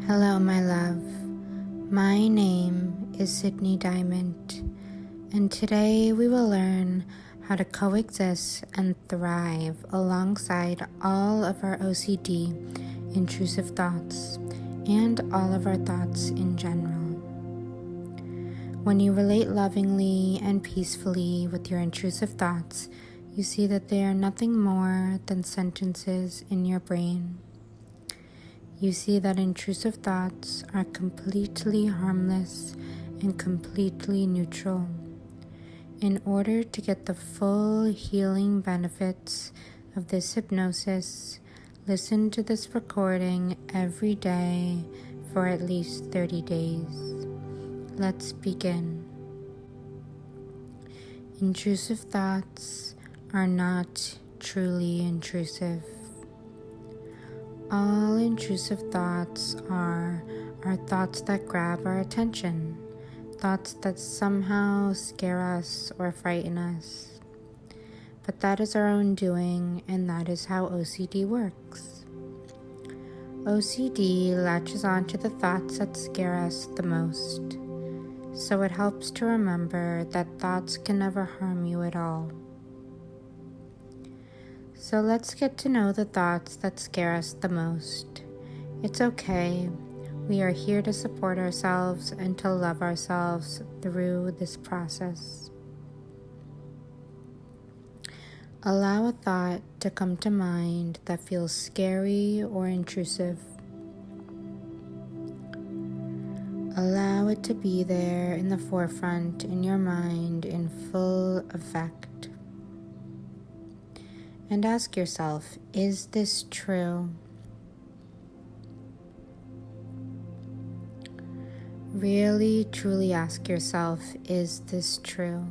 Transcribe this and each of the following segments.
Hello, my love. My name is Sydney Diamond, and today we will learn how to coexist and thrive alongside all of our OCD intrusive thoughts and all of our thoughts in general. When you relate lovingly and peacefully with your intrusive thoughts, you see that they are nothing more than sentences in your brain. You see that intrusive thoughts are completely harmless and completely neutral. In order to get the full healing benefits of this hypnosis, listen to this recording every day for at least 30 days. Let's begin. Intrusive thoughts are not truly intrusive. All intrusive thoughts are thoughts that grab our attention, thoughts that somehow scare us or frighten us. But that is our own doing, and that is how OCD works. OCD latches onto the thoughts that scare us the most, so it helps to remember that thoughts can never harm you at all. So let's get to know the thoughts that scare us the most. It's okay. We are here to support ourselves and to love ourselves through this process. Allow a thought to come to mind that feels scary or intrusive. Allow it to be there in the forefront in your mind in full effect. And ask yourself, is this true? Really, truly ask yourself, is this true?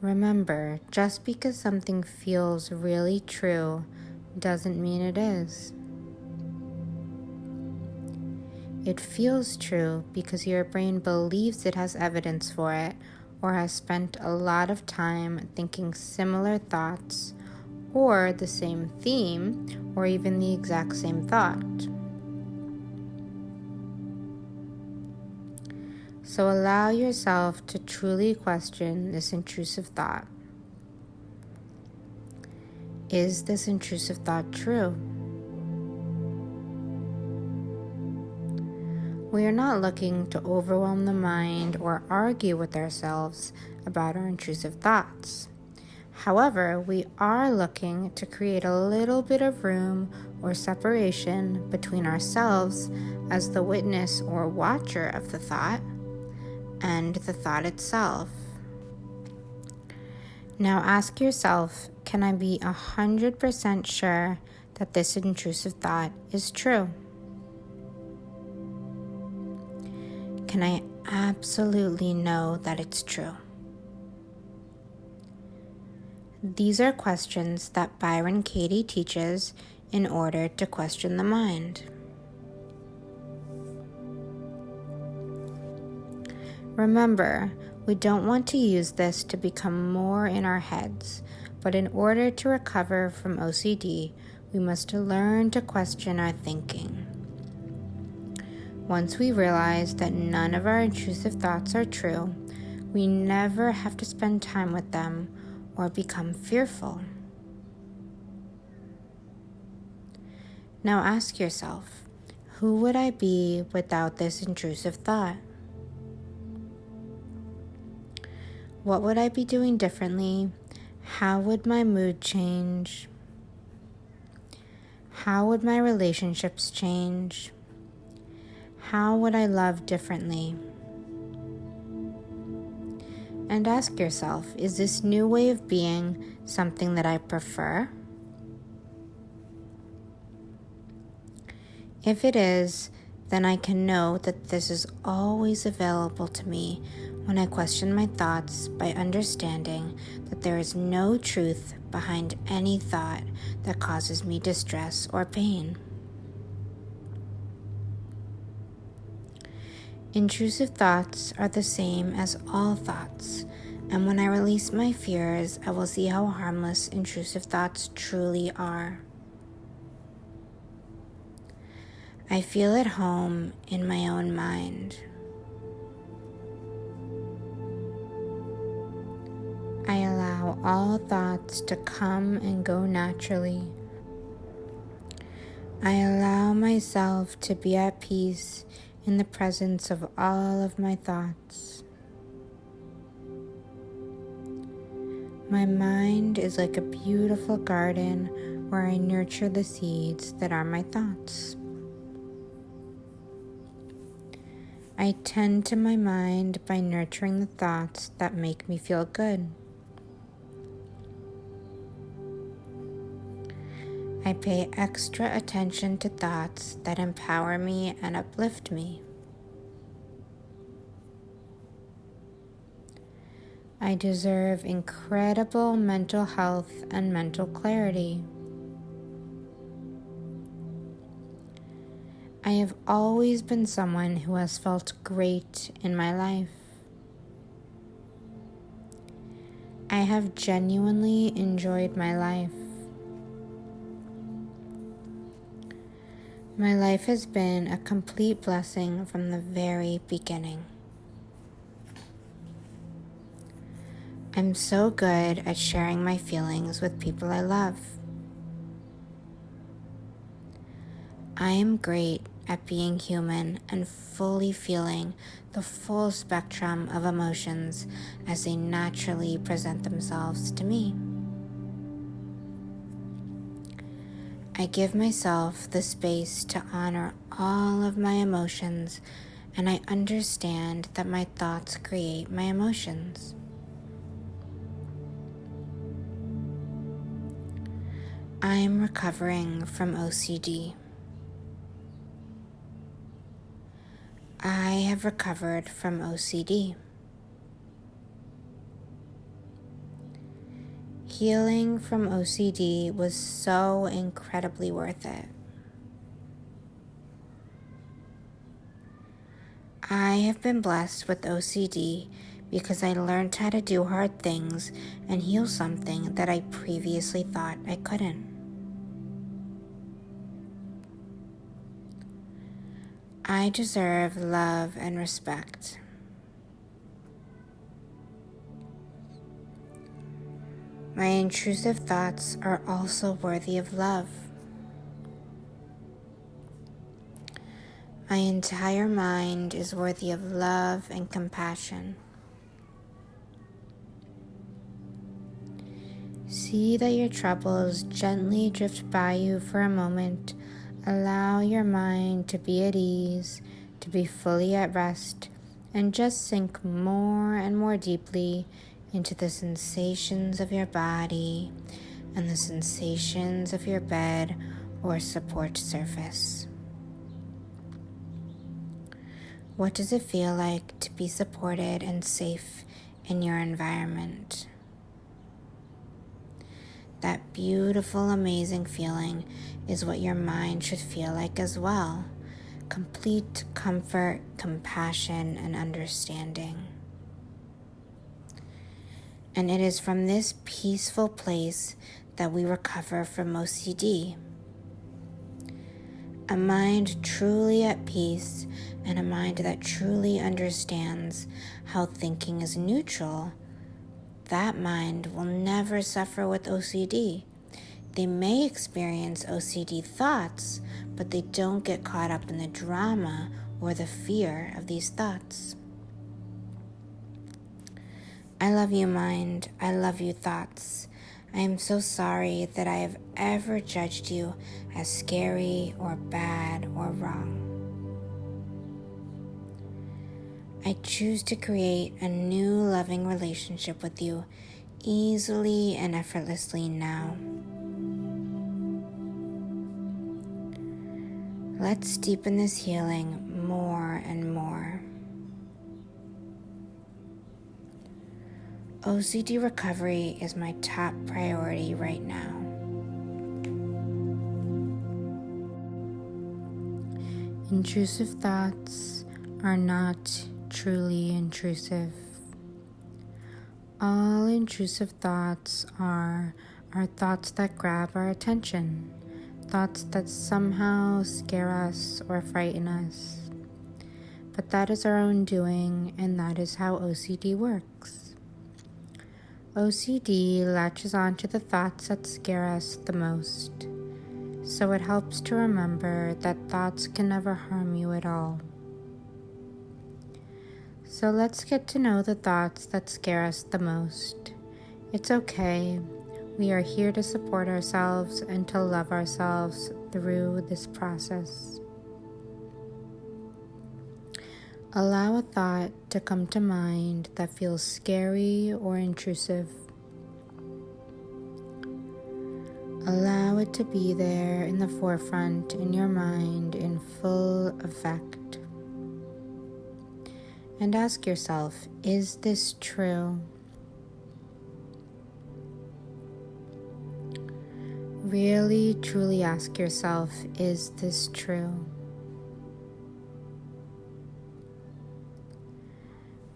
Remember, just because something feels really true doesn't mean it is. It feels true because your brain believes it has evidence for it, or has spent a lot of time thinking similar thoughts, or the same theme, or even the exact same thought. So allow yourself to truly question this intrusive thought. Is this intrusive thought true? We are not looking to overwhelm the mind or argue with ourselves about our intrusive thoughts. However, we are looking to create a little bit of room or separation between ourselves as the witness or watcher of the thought and the thought itself. Now ask yourself, can I be 100% sure that this intrusive thought is true? Can I absolutely know that it's true? These are questions that Byron Katie teaches in order to question the mind. Remember, we don't want to use this to become more in our heads, but in order to recover from OCD, we must learn to question our thinking. Once we realize that none of our intrusive thoughts are true, we never have to spend time with them or become fearful. Now ask yourself, who would I be without this intrusive thought? What would I be doing differently? How would my mood change? How would my relationships change? How would I love differently? And ask yourself, is this new way of being something that I prefer? If it is, then I can know that this is always available to me when I question my thoughts by understanding that there is no truth behind any thought that causes me distress or pain. Intrusive thoughts are the same as all thoughts, and when I release my fears, I will see how harmless intrusive thoughts truly are. I feel at home in my own mind. I allow all thoughts to come and go naturally. I allow myself to be at peace in the presence of all of my thoughts. My mind is like a beautiful garden where I nurture the seeds that are my thoughts. I tend to my mind by nurturing the thoughts that make me feel good. I pay extra attention to thoughts that empower me and uplift me. I deserve incredible mental health and mental clarity. I have always been someone who has felt great in my life. I have genuinely enjoyed my life. My life has been a complete blessing from the very beginning. I'm so good at sharing my feelings with people I love. I am great at being human and fully feeling the full spectrum of emotions as they naturally present themselves to me. I give myself the space to honor all of my emotions, and I understand that my thoughts create my emotions. I am recovering from OCD. I have recovered from OCD. Healing from OCD was so incredibly worth it. I have been blessed with OCD because I learned how to do hard things and heal something that I previously thought I couldn't. I deserve love and respect. My intrusive thoughts are also worthy of love. My entire mind is worthy of love and compassion. See that your troubles gently drift by you for a moment. Allow your mind to be at ease, to be fully at rest, and just sink more and more deeply into the sensations of your body and the sensations of your bed or support surface. What does it feel like to be supported and safe in your environment? That beautiful, amazing feeling is what your mind should feel like as well. Complete comfort, compassion, and understanding. And it is from this peaceful place that we recover from OCD. A mind truly at peace and a mind that truly understands how thinking is neutral, that mind will never suffer with OCD. They may experience OCD thoughts, but they don't get caught up in the drama or the fear of these thoughts. I love you, mind. I love you, thoughts. I am so sorry that I have ever judged you as scary or bad or wrong. I choose to create a new loving relationship with you easily and effortlessly now. Let's deepen this healing more and more. OCD recovery is my top priority right now. Intrusive thoughts are not truly intrusive. All intrusive thoughts are thoughts that grab our attention, thoughts that somehow scare us or frighten us. But that is our own doing, and that is how OCD works. OCD latches onto the thoughts that scare us the most, so it helps to remember that thoughts can never harm you at all. So let's get to know the thoughts that scare us the most. It's okay. We are here to support ourselves and to love ourselves through this process. Allow a thought to come to mind that feels scary or intrusive. Allow it to be there in the forefront in your mind in full effect. And ask yourself, is this true? Really, truly ask yourself, is this true?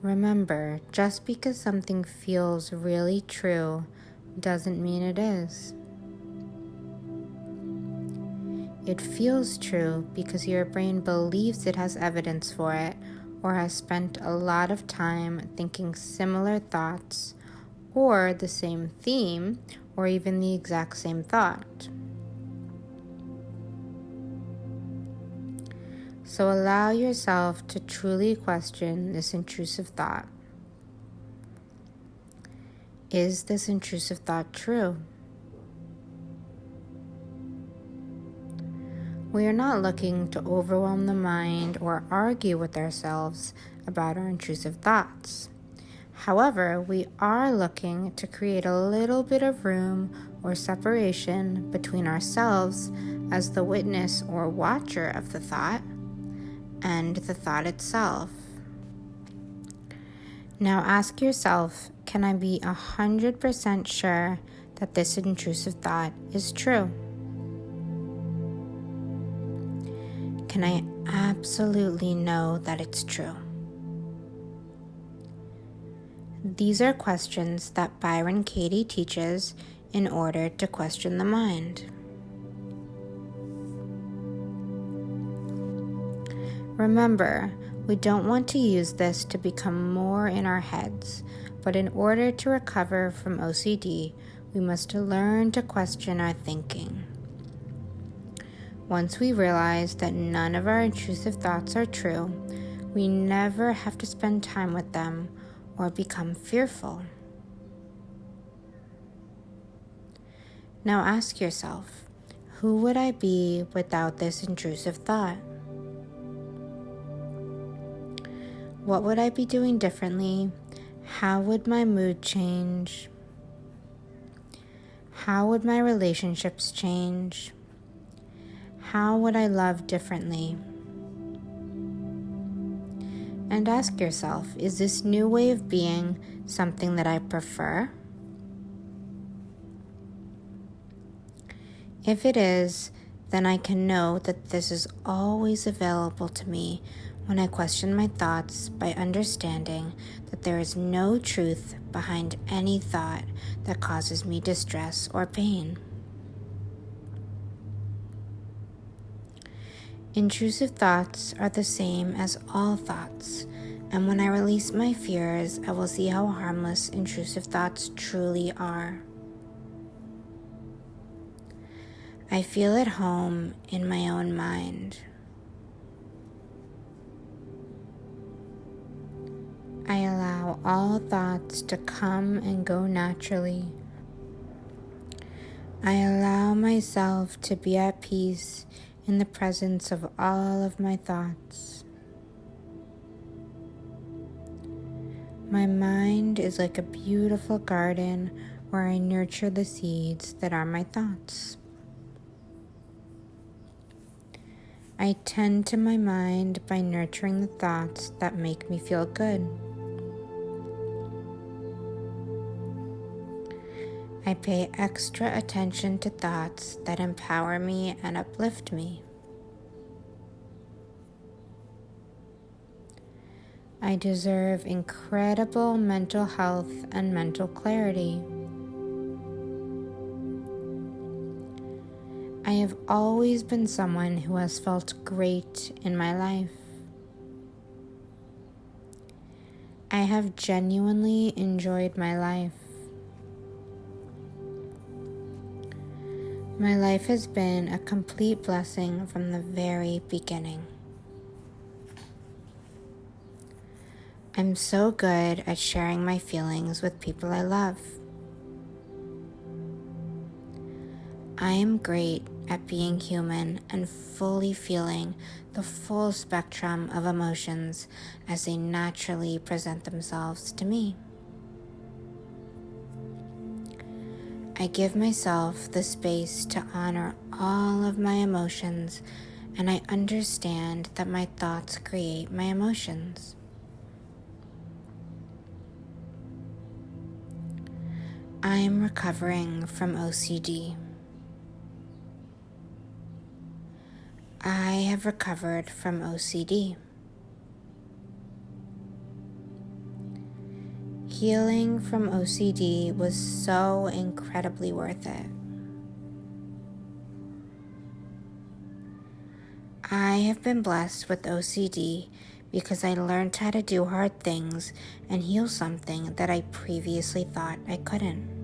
Remember, just because something feels really true doesn't mean it is. It feels true because your brain believes it has evidence for it or has spent a lot of time thinking similar thoughts or the same theme or even the exact same thought. So allow yourself to truly question this intrusive thought. Is this intrusive thought true? We are not looking to overwhelm the mind or argue with ourselves about our intrusive thoughts. However, we are looking to create a little bit of room or separation between ourselves as the witness or watcher of the thought and the thought itself. Now ask yourself, can I be 100% sure that this intrusive thought is true? Can I absolutely know that it's true? These are questions that Byron Katie teaches in order to question the mind. Remember, we don't want to use this to become more in our heads, but in order to recover from OCD, we must learn to question our thinking. Once we realize that none of our intrusive thoughts are true, we never have to spend time with them or become fearful. Now ask yourself, who would I be without this intrusive thought? What would I be doing differently? How would my mood change? How would my relationships change? How would I love differently? And ask yourself, is this new way of being something that I prefer? If it is, then I can know that this is always available to me when I question my thoughts by understanding that there is no truth behind any thought that causes me distress or pain. Intrusive thoughts are the same as all thoughts, and when I release my fears, I will see how harmless intrusive thoughts truly are. I feel at home in my own mind. I allow all thoughts to come and go naturally. I allow myself to be at peace in the presence of all of my thoughts. My mind is like a beautiful garden where I nurture the seeds that are my thoughts. I tend to my mind by nurturing the thoughts that make me feel good. I pay extra attention to thoughts that empower me and uplift me. I deserve incredible mental health and mental clarity. I I have always been someone who has felt great in my life. I have genuinely enjoyed my life. My life has been a complete blessing from the very beginning. I'm so good at sharing my feelings with people I love. I am great at being human and fully feeling the full spectrum of emotions as they naturally present themselves to me. I give myself the space to honor all of my emotions, and I understand that my thoughts create my emotions. I'm recovering from OCD. I have recovered from OCD. Healing from OCD was so incredibly worth it. I have been blessed with OCD because I learned how to do hard things and heal something that I previously thought I couldn't.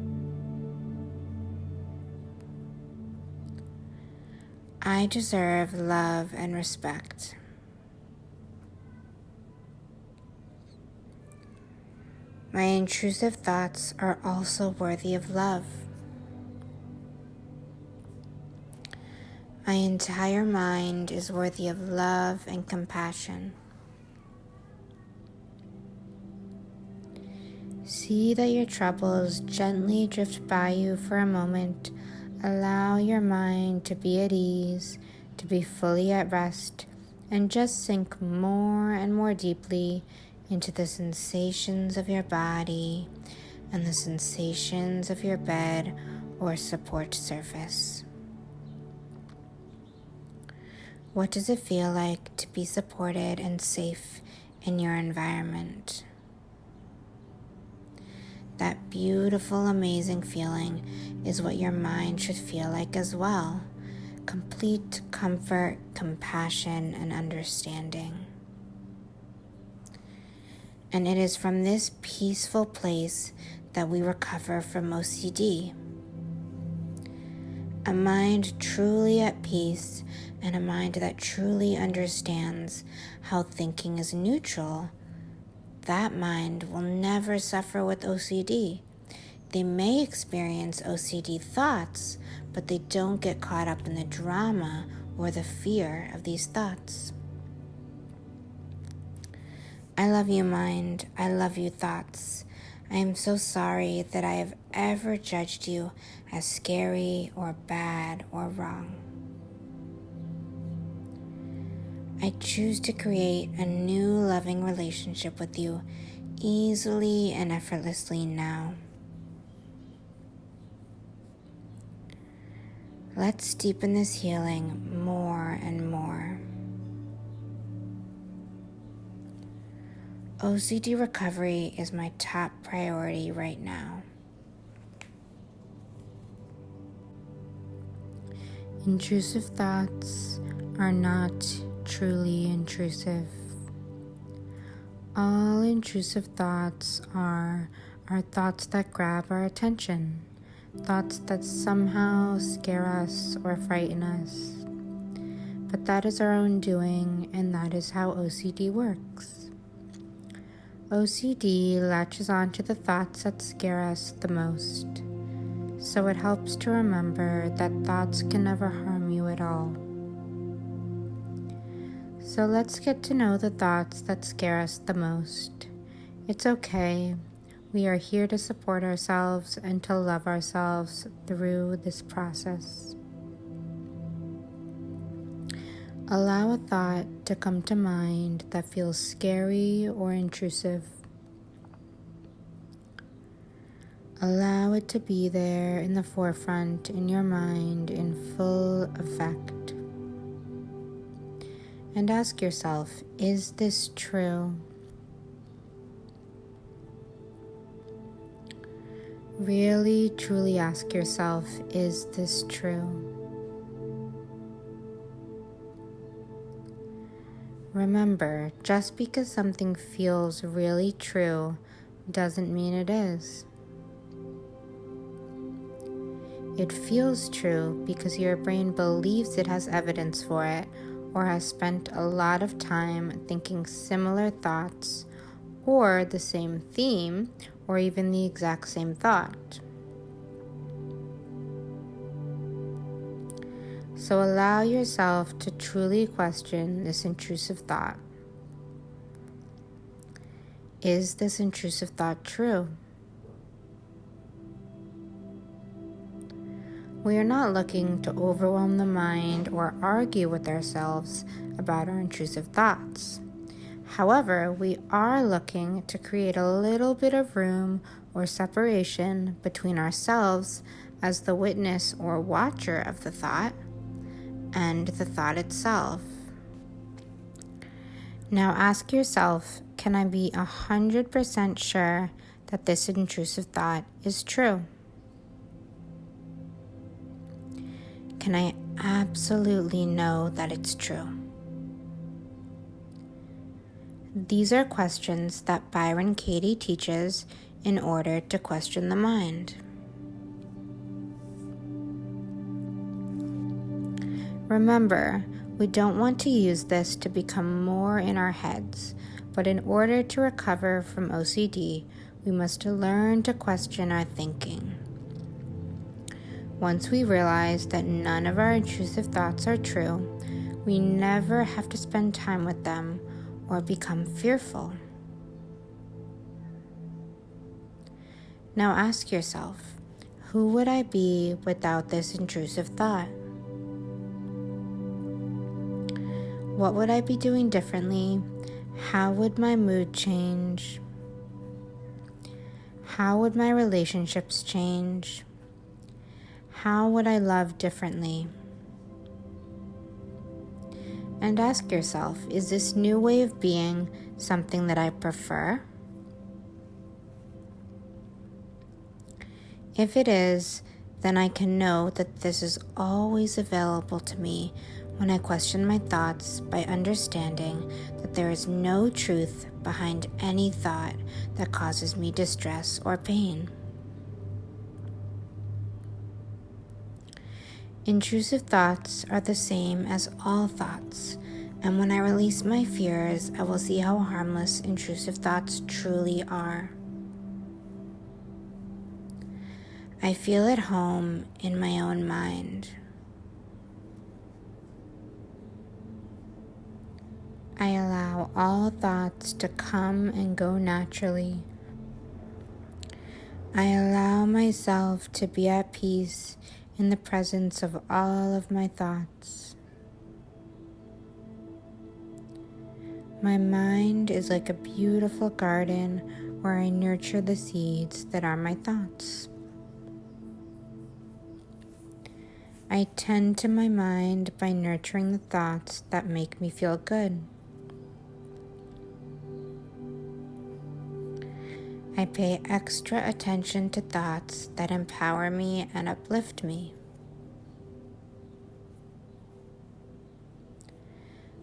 I deserve love and respect. My intrusive thoughts are also worthy of love. My entire mind is worthy of love and compassion. See that your troubles gently drift by you for a moment. Allow your mind to be at ease, to be fully at rest, and just sink more and more deeply into the sensations of your body and the sensations of your bed or support surface. What does it feel like to be supported and safe in your environment? That beautiful, amazing feeling is what your mind should feel like as well. Complete comfort, compassion, and understanding. And it is from this peaceful place that we recover from OCD. A mind truly at peace and a mind that truly understands how thinking is neutral, that mind will never suffer with OCD. They may experience OCD thoughts, but they don't get caught up in the drama or the fear of these thoughts. I love you, mind. I love you, thoughts. I am so sorry that I have ever judged you as scary or bad or wrong. I choose to create a new loving relationship with you easily and effortlessly now. Let's deepen this healing more and more. OCD recovery is my top priority right now. Intrusive thoughts are not truly intrusive. All intrusive thoughts are thoughts that grab our attention, thoughts that somehow scare us or frighten us. But that is our own doing, and that is how OCD works. OCD latches onto the thoughts that scare us the most, so it helps to remember that thoughts can never harm you at all. So let's get to know the thoughts that scare us the most. It's okay. We are here to support ourselves and to love ourselves through this process. Allow a thought to come to mind that feels scary or intrusive. Allow it to be there in the forefront in your mind in full effect. And ask yourself, is this true? Really, truly ask yourself, is this true? Remember, just because something feels really true doesn't mean it is. It feels true because your brain believes it has evidence for it or has spent a lot of time thinking similar thoughts or the same theme or even the exact same thought. So allow yourself to truly question this intrusive thought. Is this intrusive thought true? We are not looking to overwhelm the mind or argue with ourselves about our intrusive thoughts. However, we are looking to create a little bit of room or separation between ourselves as the witness or watcher of the thought and the thought itself. Now ask yourself, can I be 100% sure that this intrusive thought is true? Can I absolutely know that it's true? These are questions that Byron Katie teaches in order to question the mind. Remember, we don't want to use this to become more in our heads, but in order to recover from OCD, we must learn to question our thinking. Once we realize that none of our intrusive thoughts are true, we never have to spend time with them or become fearful. Now ask yourself, who would I be without this intrusive thought? What would I be doing differently? How would my mood change? How would my relationships change? How would I love differently? And ask yourself, is this new way of being something that I prefer? If it is, then I can know that this is always available to me when I question my thoughts by understanding that there is no truth behind any thought that causes me distress or pain. Intrusive thoughts are the same as all thoughts, and when I release my fears, I will see how harmless intrusive thoughts truly are. I feel at home in my own mind. I allow all thoughts to come and go naturally. I allow myself to be at peace in the presence of all of my thoughts. My mind is like a beautiful garden where I nurture the seeds that are my thoughts. I tend to my mind by nurturing the thoughts that make me feel good. I pay extra attention to thoughts that empower me and uplift me.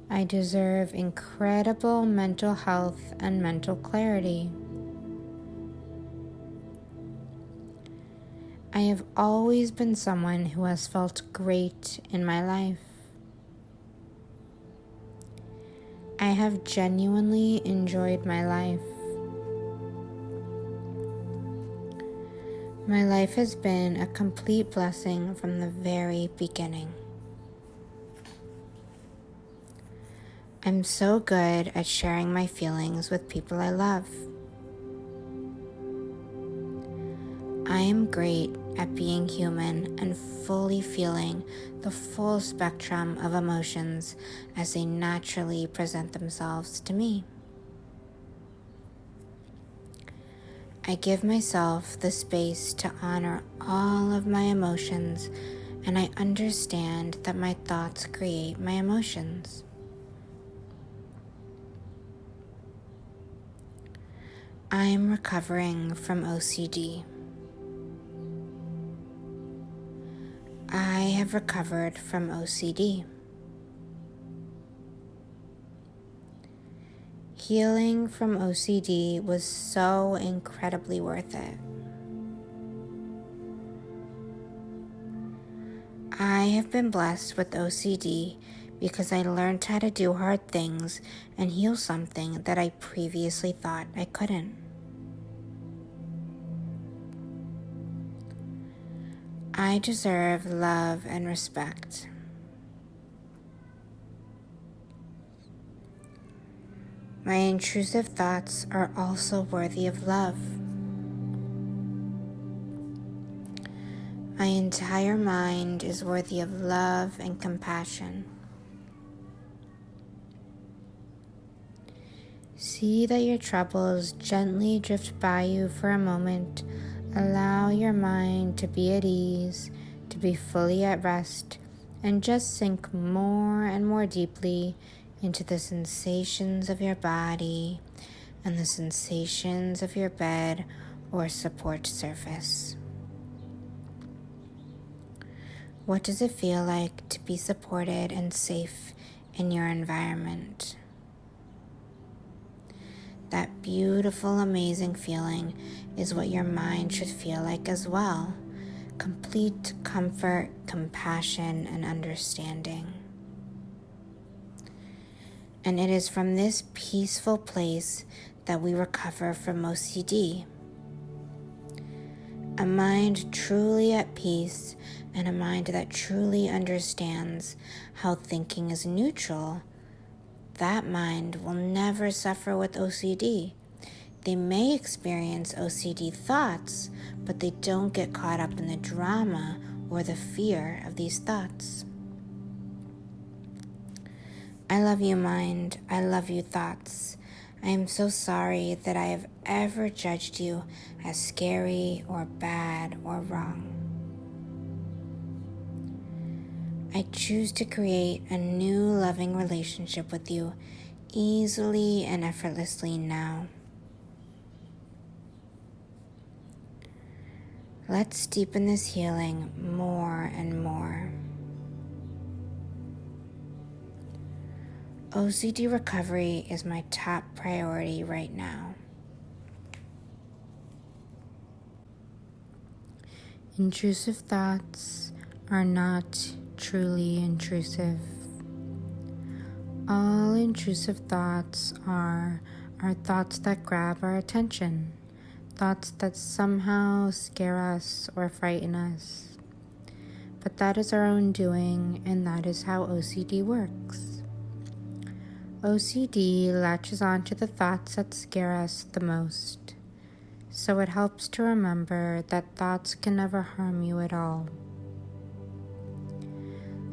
I deserve incredible mental health and mental clarity. I have always been someone who has felt great in my life. I have genuinely enjoyed my life. My life has been a complete blessing from the very beginning. I'm so good at sharing my feelings with people I love. I am great at being human and fully feeling the full spectrum of emotions as they naturally present themselves to me. I give myself the space to honor all of my emotions, and I understand that my thoughts create my emotions. I am recovering from OCD. I have recovered from OCD. healing from OCD was so incredibly worth it. I have been blessed with OCD because I learned how to do hard things and heal something that I previously thought I couldn't. I deserve love and respect. My intrusive thoughts are also worthy of love. My entire mind is worthy of love and compassion. See that your troubles gently drift by you for a moment. Allow your mind to be at ease, to be fully at rest, and just sink more and more deeply into the sensations of your body and the sensations of your bed or support surface. What does it feel like to be supported and safe in your environment? That beautiful, amazing feeling is what your mind should feel like as well. Complete comfort, compassion, and understanding. And it is from this peaceful place that we recover from OCD. A mind truly at peace and a mind that truly understands how thinking is neutral, that mind will never suffer with OCD. They may experience OCD thoughts, but they don't get caught up in the drama or the fear of these thoughts. I love you, mind. I love you, thoughts. I am so sorry that I have ever judged you as scary or bad or wrong. I choose to create a new loving relationship with you easily and effortlessly now. Let's deepen this healing more and more. OCD recovery is my top priority right now. Intrusive thoughts are not truly intrusive. All intrusive thoughts are thoughts that grab our attention, thoughts that somehow scare us or frighten us. But that is our own doing, and that is how OCD works. OCD latches onto the thoughts that scare us the most, so it helps to remember that thoughts can never harm you at all.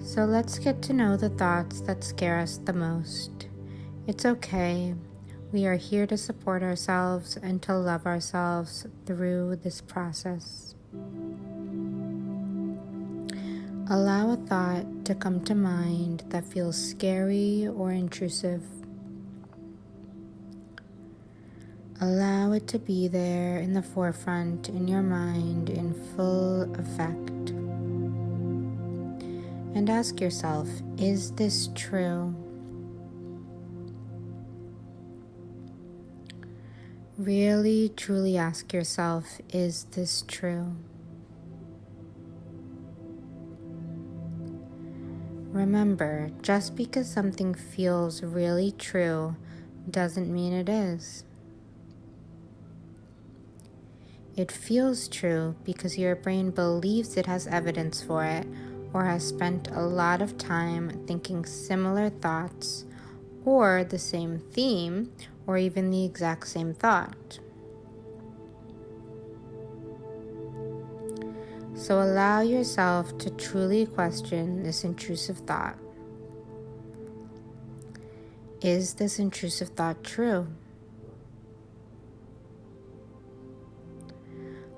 So let's get to know the thoughts that scare us the most. It's okay. We are here to support ourselves and to love ourselves through this process. Allow a thought to come to mind that feels scary or intrusive. Allow it to be there in the forefront in your mind in full effect. And ask yourself, is this true? Really, truly ask yourself, is this true? Remember, just because something feels really true doesn't mean it is. It feels true because your brain believes it has evidence for it, or has spent a lot of time thinking similar thoughts, or the same theme, or even the exact same thought. So allow yourself to truly question this intrusive thought. Is this intrusive thought true?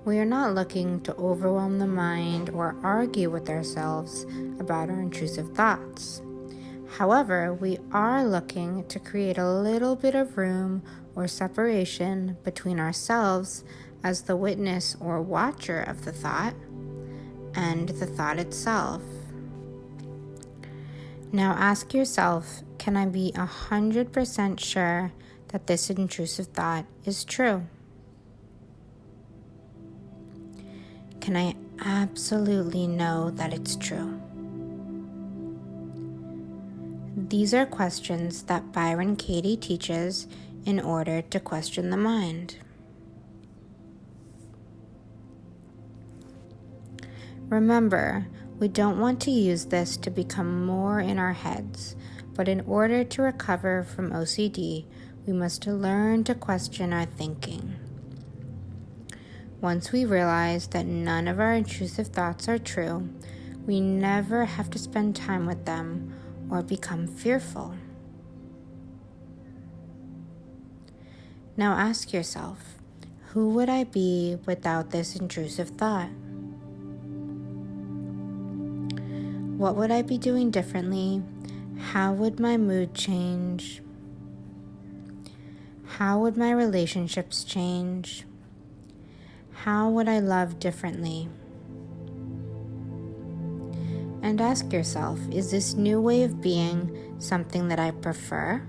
We are not looking to overwhelm the mind or argue with ourselves about our intrusive thoughts. However, we are looking to create a little bit of room or separation between ourselves as the witness or watcher of the thought and the thought itself. Now ask yourself, can I be 100% sure that this intrusive thought is true? Can I absolutely know that it's true? These are questions that Byron Katie teaches in order to question the mind. Remember, we don't want to use this to become more in our heads, but in order to recover from OCD, we must learn to question our thinking. Once we realize that none of our intrusive thoughts are true, we never have to spend time with them or become fearful. Now ask yourself, who would I be without this intrusive thought? What would I be doing differently? How would my mood change? How would my relationships change? How would I love differently? And ask yourself, is this new way of being something that I prefer?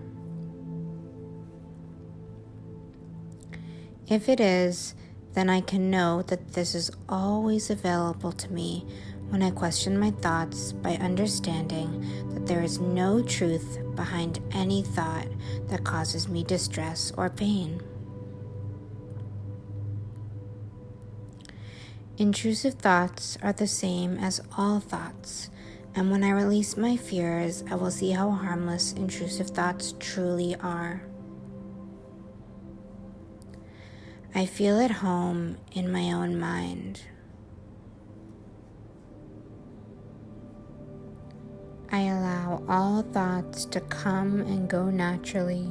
If it is, then I can know that this is always available to me when I question my thoughts by understanding that there is no truth behind any thought that causes me distress or pain. Intrusive thoughts are the same as all thoughts, and when I release my fears, I will see how harmless intrusive thoughts truly are. I feel at home in my own mind. I allow all thoughts to come and go naturally.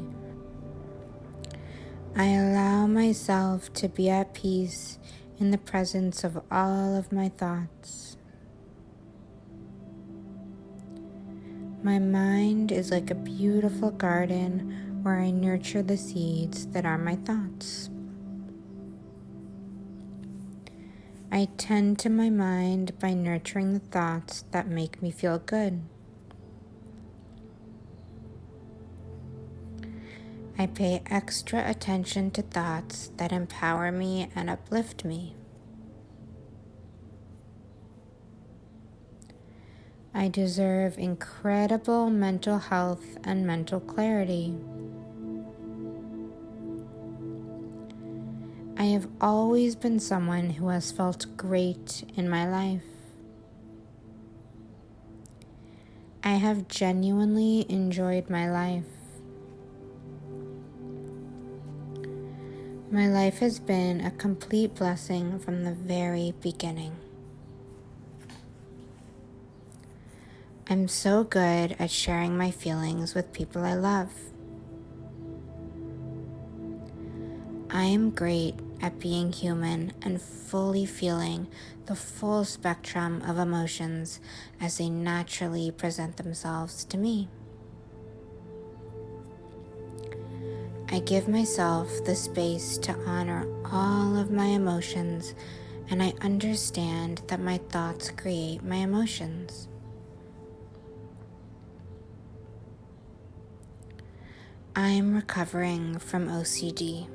I allow myself to be at peace in the presence of all of my thoughts. My mind is like a beautiful garden where I nurture the seeds that are my thoughts. I tend to my mind by nurturing the thoughts that make me feel good. I pay extra attention to thoughts that empower me and uplift me. I deserve incredible mental health and mental clarity. I have always been someone who has felt great in my life. I have genuinely enjoyed my life. My life has been a complete blessing from the very beginning. I'm so good at sharing my feelings with people I love. I am great at being human and fully feeling the full spectrum of emotions as they naturally present themselves to me. I give myself the space to honor all of my emotions, and I understand that my thoughts create my emotions. I'm recovering from OCD.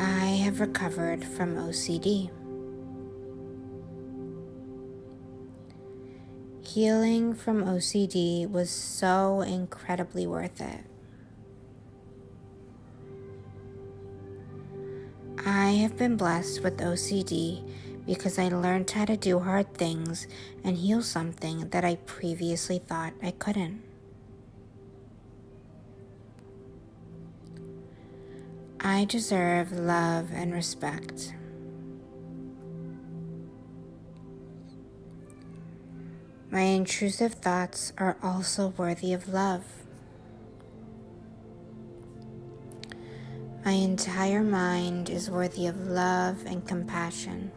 I have recovered from OCD. Healing from OCD was so incredibly worth it. I have been blessed with OCD because I learned how to do hard things and heal something that I previously thought I couldn't. I deserve love and respect. My intrusive thoughts are also worthy of love. My entire mind is worthy of love and compassion.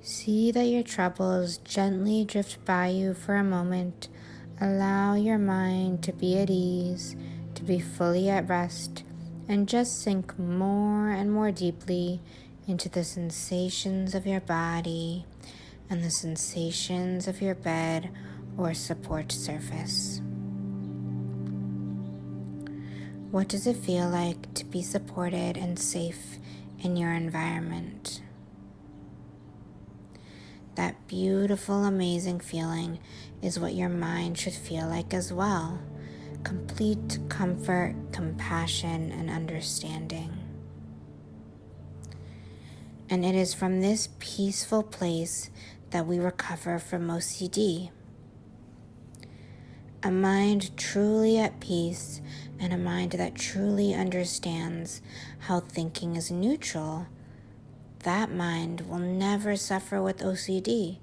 See that your troubles gently drift by you for a moment. Allow your mind to be at ease, to be fully at rest, and just sink more and more deeply into the sensations of your body and the sensations of your bed or support surface? What does it feel like to be supported and safe in your environment? That beautiful, amazing feeling is what your mind should feel like as well. Complete comfort, compassion, and understanding. And it is from this peaceful place that we recover from OCD. A mind truly at peace and a mind that truly understands how thinking is neutral, that mind will never suffer with OCD.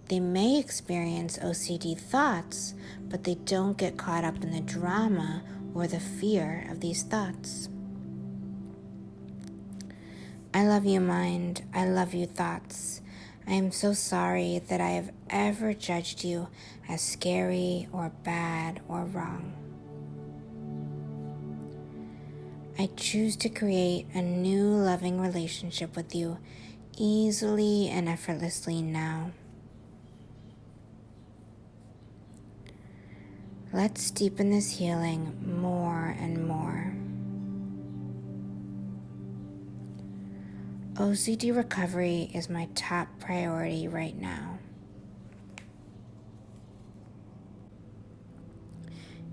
They may experience OCD thoughts, but they don't get caught up in the drama or the fear of these thoughts. I love you, mind. I love you, thoughts. I am so sorry that I have ever judged you as scary or bad or wrong. I choose to create a new loving relationship with you easily and effortlessly now. Let's deepen this healing more and more. OCD recovery is my top priority right now.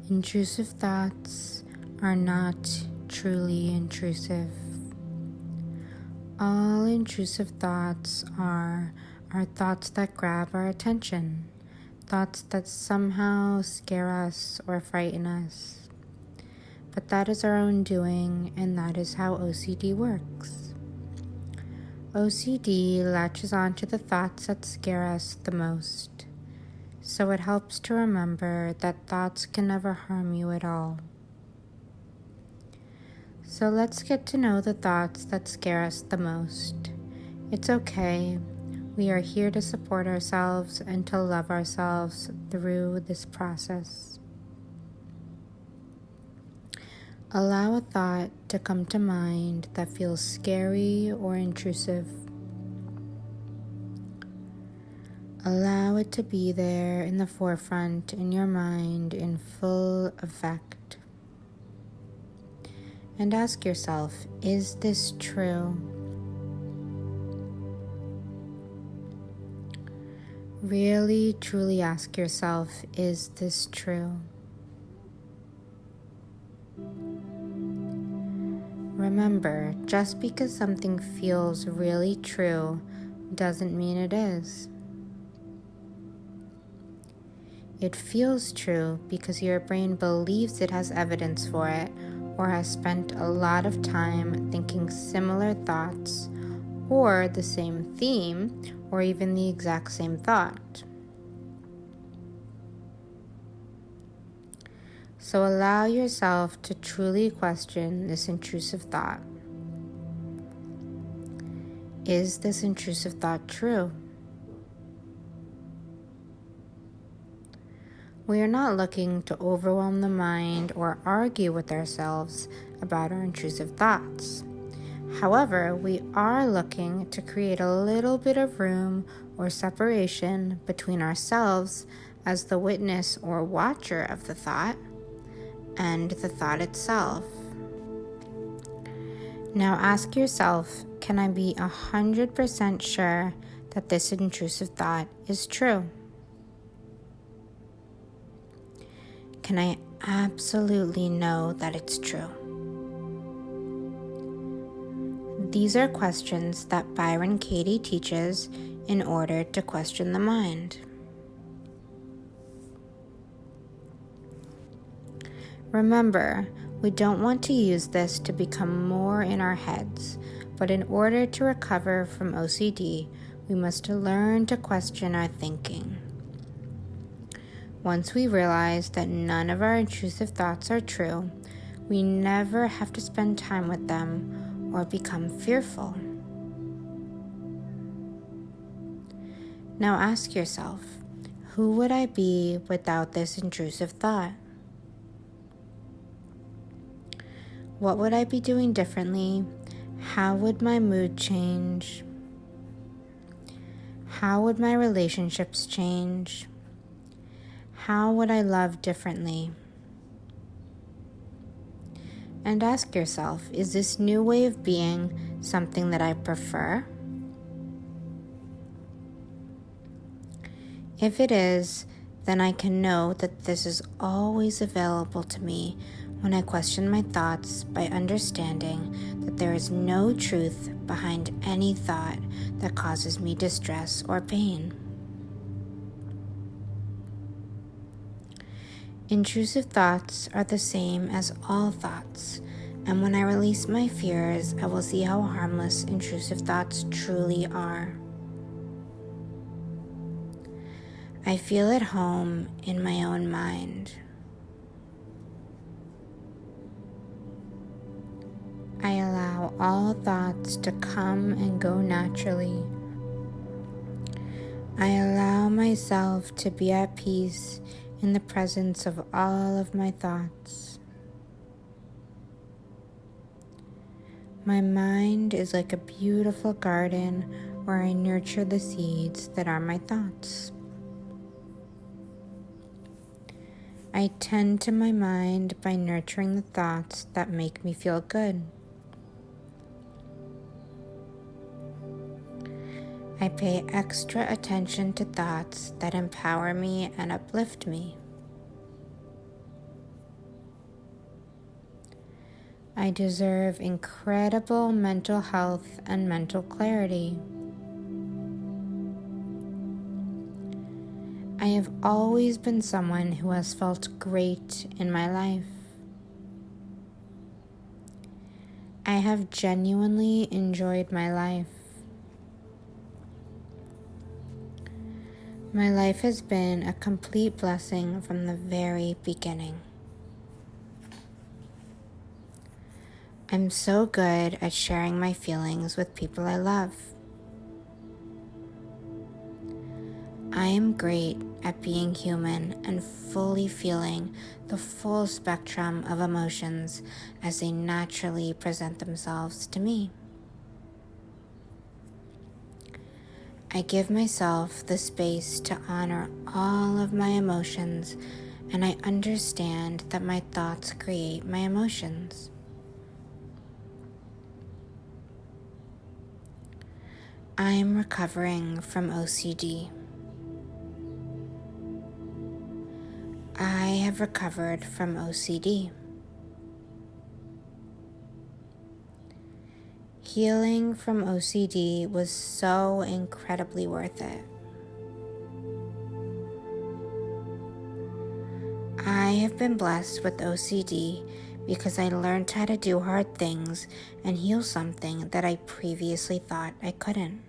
Intrusive thoughts are not truly intrusive. All intrusive thoughts are thoughts that grab our attention, thoughts that somehow scare us or frighten us. But that is our own doing, and that is how OCD works. OCD latches onto the thoughts that scare us the most, so it helps to remember that thoughts can never harm you at all. So let's get to know the thoughts that scare us the most. It's okay. We are here to support ourselves and to love ourselves through this process. Allow a thought to come to mind that feels scary or intrusive. Allow it to be there in the forefront in your mind in full effect. And ask yourself, is this true? Really, truly ask yourself, is this true? Remember, just because something feels really true doesn't mean it is. It feels true because your brain believes it has evidence for it or has spent a lot of time thinking similar thoughts or the same theme or even the exact same thought. So allow yourself to truly question this intrusive thought. Is this intrusive thought true? We are not looking to overwhelm the mind or argue with ourselves about our intrusive thoughts. However, we are looking to create a little bit of room or separation between ourselves as the witness or watcher of the thought and the thought itself. Now ask yourself, can I be 100% sure that this intrusive thought is true? Can I absolutely know that it's true? These are questions that Byron Katie teaches in order to question the mind. Remember, we don't want to use this to become more in our heads, but in order to recover from OCD, we must learn to question our thinking. Once we realize that none of our intrusive thoughts are true, we never have to spend time with them or become fearful. Now ask yourself, who would I be without this intrusive thought? What would I be doing differently? How would my mood change? How would my relationships change? How would I love differently? And ask yourself, is this new way of being something that I prefer? If it is, then I can know that this is always available to me when I question my thoughts by understanding that there is no truth behind any thought that causes me distress or pain. Intrusive thoughts are the same as all thoughts, and when I release my fears, I will see how harmless intrusive thoughts truly are. I feel at home in my own mind. I allow all thoughts to come and go naturally. I allow myself to be at peace in the presence of all of my thoughts. My mind is like a beautiful garden where I nurture the seeds that are my thoughts. I tend to my mind by nurturing the thoughts that make me feel good. I pay extra attention to thoughts that empower me and uplift me. I deserve incredible mental health and mental clarity. I have always been someone who has felt great in my life. I have genuinely enjoyed my life. My life has been a complete blessing from the very beginning. I'm so good at sharing my feelings with people I love. I am great at being human and fully feeling the full spectrum of emotions as they naturally present themselves to me. I give myself the space to honor all of my emotions, and I understand that my thoughts create my emotions. I am recovering from OCD. I have recovered from OCD. Healing from OCD was so incredibly worth it. I have been blessed with OCD because I learned how to do hard things and heal something that I previously thought I couldn't.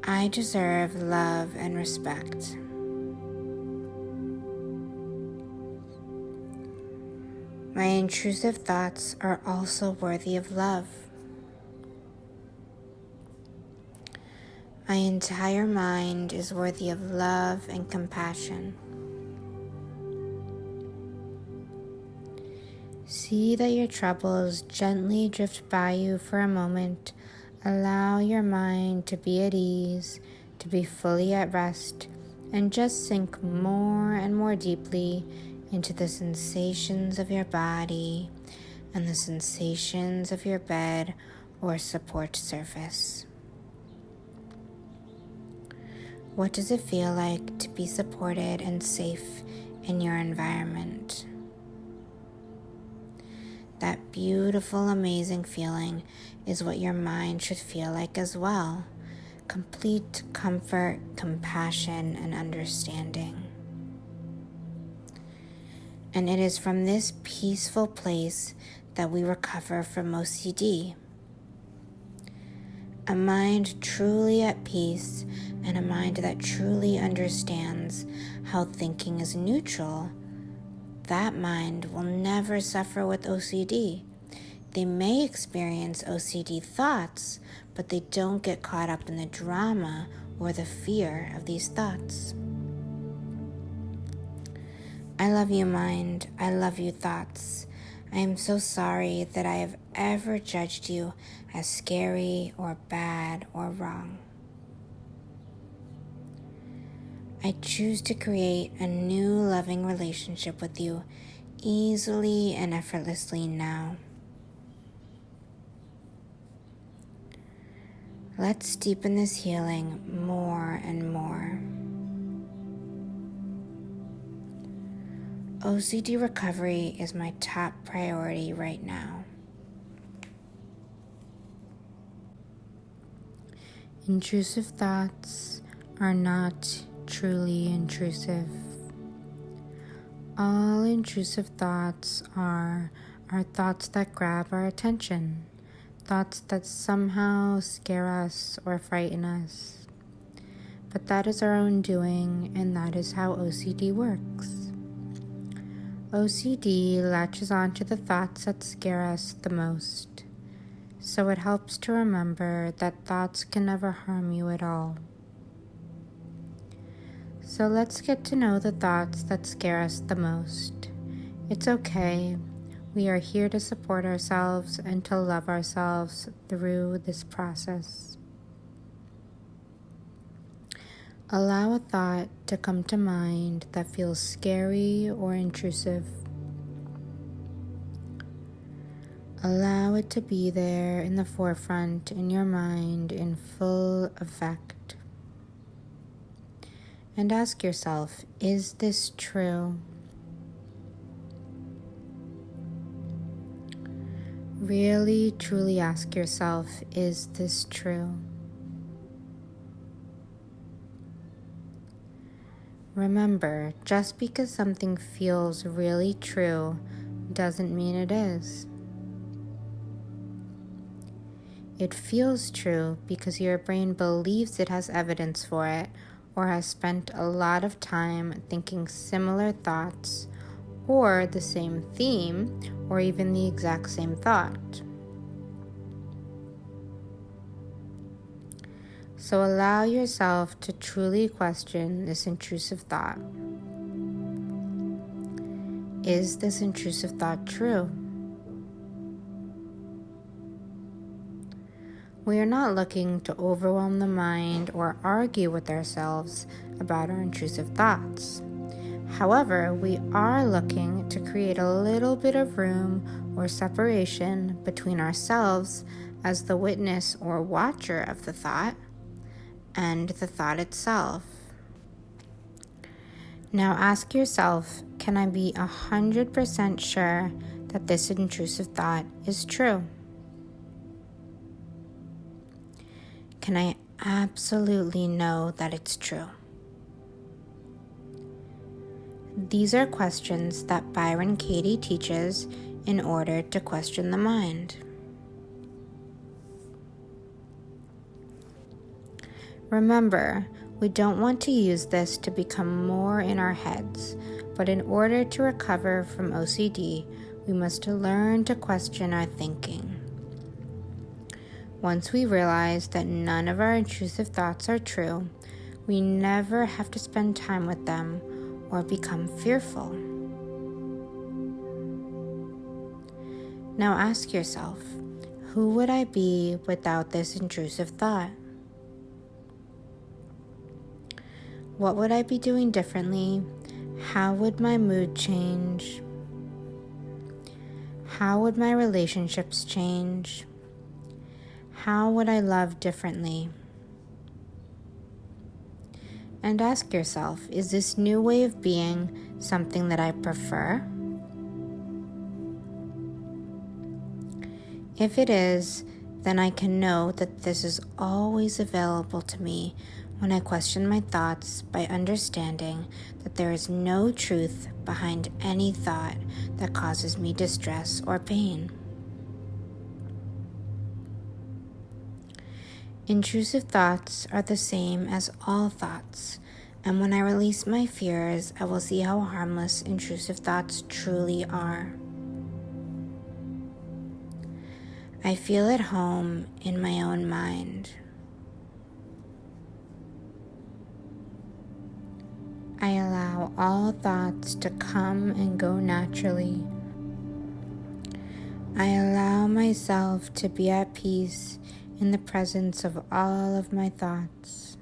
I deserve love and respect. My intrusive thoughts are also worthy of love. My entire mind is worthy of love and compassion. See that your troubles gently drift by you for a moment. Allow your mind to be at ease, to be fully at rest, and just sink more and more deeply into the sensations of your body and the sensations of your bed or support surface. What does it feel like to be supported and safe in your environment? That beautiful, amazing feeling is what your mind should feel like as well. Complete comfort, compassion, and understanding. And it is from this peaceful place that we recover from OCD. A mind truly at peace and a mind that truly understands how thinking is neutral, that mind will never suffer with OCD. They may experience OCD thoughts, but they don't get caught up in the drama or the fear of these thoughts. I love you, mind. I love you, thoughts. I am so sorry that I have ever judged you as scary or bad or wrong. I choose to create a new loving relationship with you easily and effortlessly now. Let's deepen this healing more and more. OCD recovery is my top priority right now. Intrusive thoughts are not truly intrusive. All intrusive thoughts are thoughts that grab our attention, thoughts that somehow scare us or frighten us. But that is our own doing, and that is how OCD works. OCD latches onto the thoughts that scare us the most, so it helps to remember that thoughts can never harm you at all. So let's get to know the thoughts that scare us the most. It's okay. We are here to support ourselves and to love ourselves through this process. Allow a thought to come to mind that feels scary or intrusive. Allow it to be there in the forefront in your mind in full effect. And ask yourself, is this true? Really, truly ask yourself, is this true? Remember, just because something feels really true doesn't mean it is. It feels true because your brain believes it has evidence for it or has spent a lot of time thinking similar thoughts or the same theme or even the exact same thought. So allow yourself to truly question this intrusive thought. Is this intrusive thought true? We are not looking to overwhelm the mind or argue with ourselves about our intrusive thoughts. However, we are looking to create a little bit of room or separation between ourselves as the witness or watcher of the thought and the thought itself. Now ask yourself, can I be 100% sure that this intrusive thought is true? Can I absolutely know that it's true? These are questions that Byron Katie teaches in order to question the mind. Remember, we don't want to use this to become more in our heads, but in order to recover from OCD, we must learn to question our thinking. Once we realize that none of our intrusive thoughts are true, we never have to spend time with them or become fearful. Now ask yourself, who would I be without this intrusive thought? What would I be doing differently? How would my mood change? How would my relationships change? How would I love differently? And ask yourself, is this new way of being something that I prefer? If it is, then I can know that this is always available to me when I question my thoughts by understanding that there is no truth behind any thought that causes me distress or pain. Intrusive thoughts are the same as all thoughts, and when I release my fears, I will see how harmless intrusive thoughts truly are. I feel at home in my own mind. I allow all thoughts to come and go naturally. I allow myself to be at peace in the presence of all of my thoughts.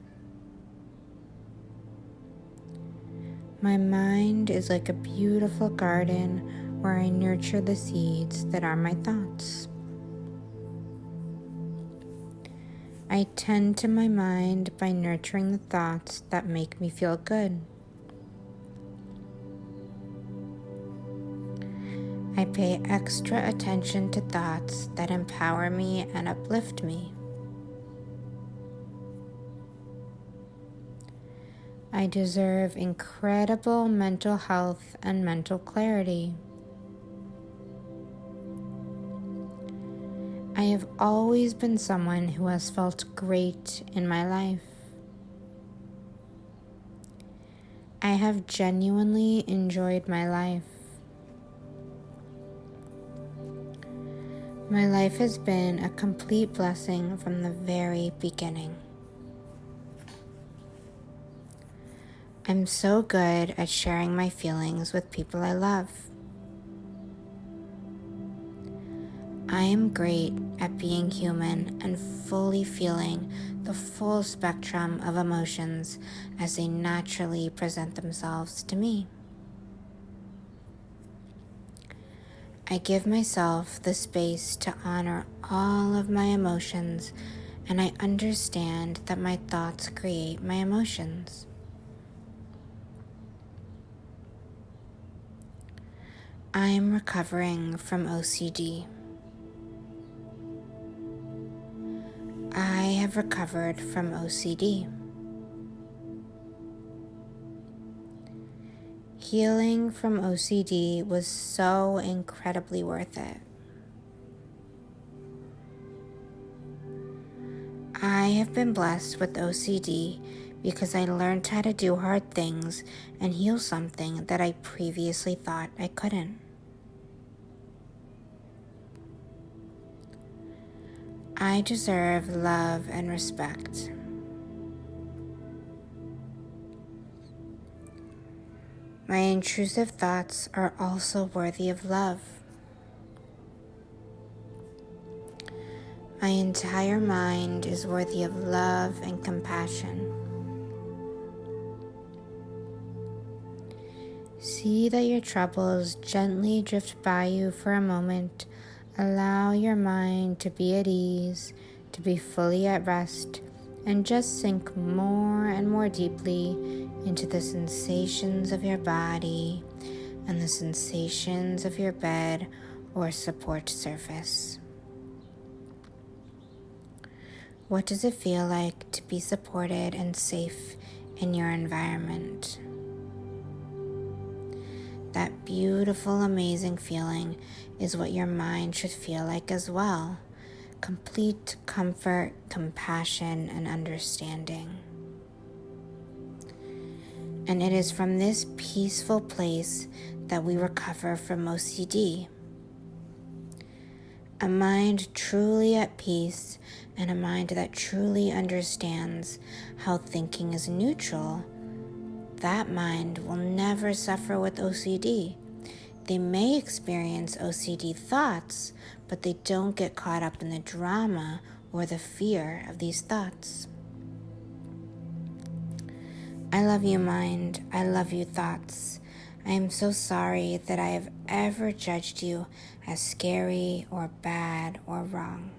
My mind is like a beautiful garden where I nurture the seeds that are my thoughts. I tend to my mind by nurturing the thoughts that make me feel good. I pay extra attention to thoughts that empower me and uplift me. I deserve incredible mental health and mental clarity. I have always been someone who has felt great in my life. I have genuinely enjoyed my life. My life has been a complete blessing from the very beginning. I'm so good at sharing my feelings with people I love. I am great at being human and fully feeling the full spectrum of emotions as they naturally present themselves to me. I give myself the space to honor all of my emotions, and I understand that my thoughts create my emotions. I am recovering from OCD. I have recovered from OCD. Healing from OCD was so incredibly worth it. I have been blessed with OCD because I learned how to do hard things and heal something that I previously thought I couldn't. I deserve love and respect. My intrusive thoughts are also worthy of love. My entire mind is worthy of love and compassion. See that your troubles gently drift by you for a moment. Allow your mind to be at ease, to be fully at rest, and just sink more and more deeply into the sensations of your body and the sensations of your bed or support surface. What does it feel like to be supported and safe in your environment? That beautiful, amazing feeling is what your mind should feel like as well. Complete comfort, compassion, and understanding. And it is from this peaceful place that we recover from OCD. A mind truly at peace and a mind that truly understands how thinking is neutral, that mind will never suffer with OCD. They may experience OCD thoughts, but they don't get caught up in the drama or the fear of these thoughts. I love you, mind. I love you, thoughts. I am so sorry that I have ever judged you as scary or bad or wrong.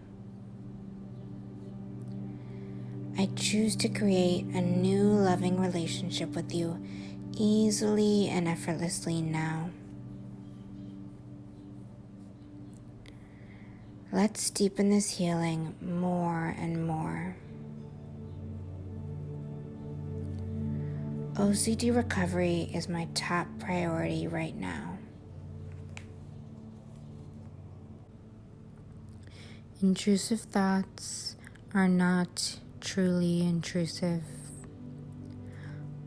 I choose to create a new loving relationship with you easily and effortlessly now. Let's deepen this healing more and more. OCD recovery is my top priority right now. Intrusive thoughts are not truly intrusive.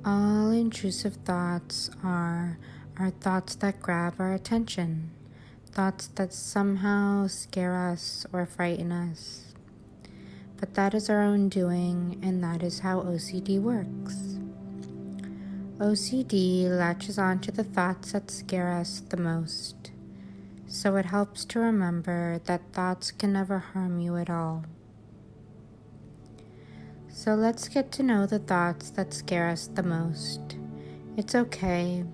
All intrusive thoughts are thoughts that grab our attention, thoughts that somehow scare us or frighten us. But that is our own doing, and that is how OCD works. OCD latches onto the thoughts that scare us the most, so it helps to remember that thoughts can never harm you at all. So let's get to know the thoughts that scare us the most. It's okay.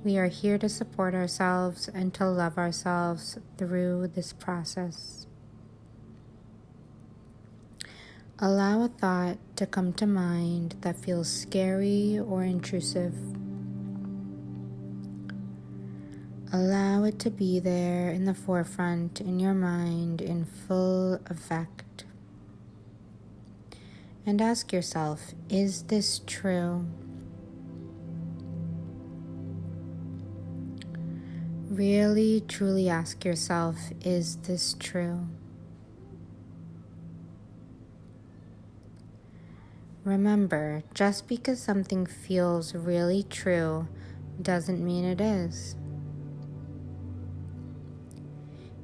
We are here to support ourselves and to love ourselves through this process. Allow a thought to come to mind that feels scary or intrusive. Allow it to be there in the forefront in your mind in full effect. And ask yourself, is this true? Really, truly ask yourself, is this true? Remember, just because something feels really true doesn't mean it is.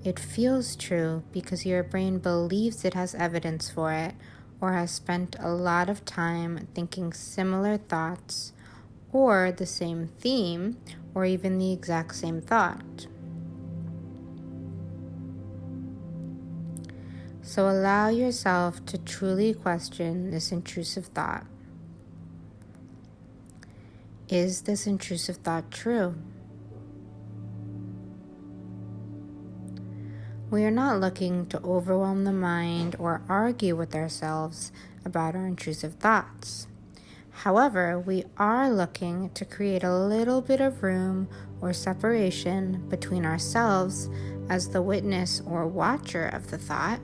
It feels true because your brain believes it has evidence for it or has spent a lot of time thinking similar thoughts or the same theme or even the exact same thought. So allow yourself to truly question this intrusive thought. Is this intrusive thought true? We are not looking to overwhelm the mind or argue with ourselves about our intrusive thoughts. However, we are looking to create a little bit of room or separation between ourselves as the witness or watcher of the thought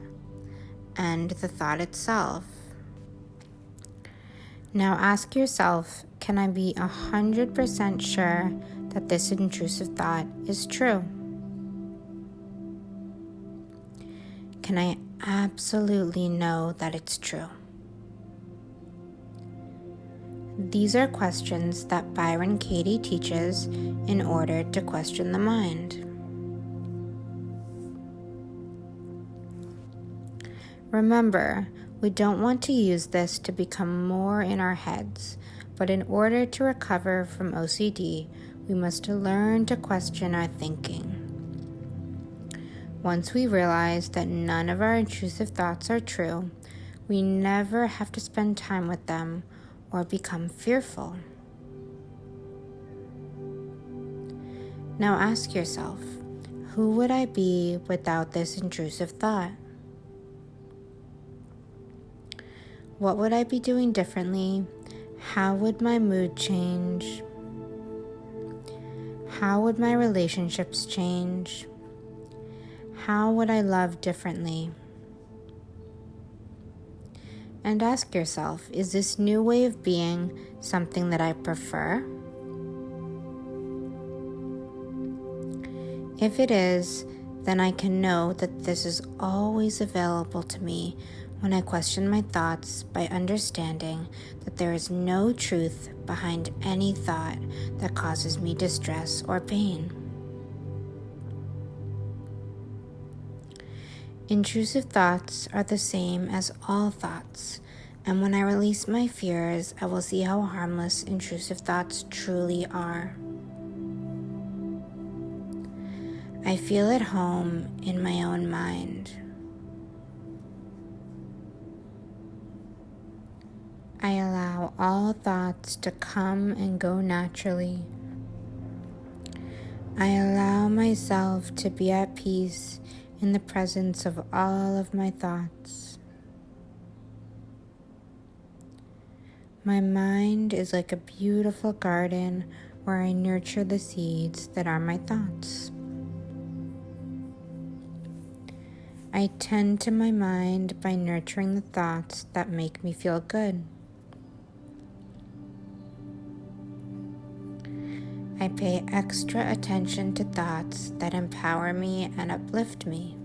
and the thought itself. Now ask yourself, can I be 100% sure that this intrusive thought is true? Can I absolutely know that it's true? These are questions that Byron Katie teaches in order to question the mind. Remember, we don't want to use this to become more in our heads, but in order to recover from OCD, we must learn to question our thinking. Once we realize that none of our intrusive thoughts are true, we never have to spend time with them or become fearful. Now ask yourself, who would I be without this intrusive thought? What would I be doing differently? How would my mood change? How would my relationships change? How would I love differently? And ask yourself, is this new way of being something that I prefer? If it is, then I can know that this is always available to me when I question my thoughts by understanding that there is no truth behind any thought that causes me distress or pain. Intrusive thoughts are the same as all thoughts, and when I release my fears, I will see how harmless intrusive thoughts truly are. I feel at home in my own mind. I allow all thoughts to come and go naturally. I allow myself to be at peace in the presence of all of my thoughts. My mind is like a beautiful garden where I nurture the seeds that are my thoughts. I tend to my mind by nurturing the thoughts that make me feel good. I pay extra attention to thoughts that empower me and uplift me.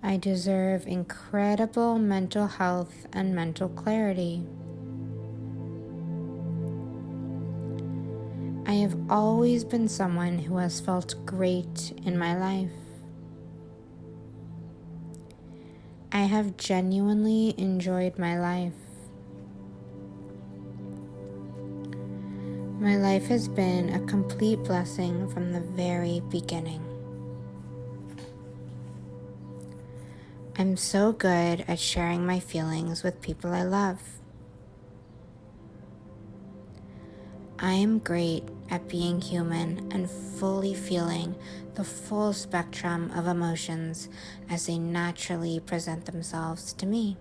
I deserve incredible mental health and mental clarity. I have always been someone who has felt great in my life. I have genuinely enjoyed my life. My life has been a complete blessing from the very beginning. I'm so good at sharing my feelings with people I love. I am great at being human and fully feeling the full spectrum of emotions as they naturally present themselves to me.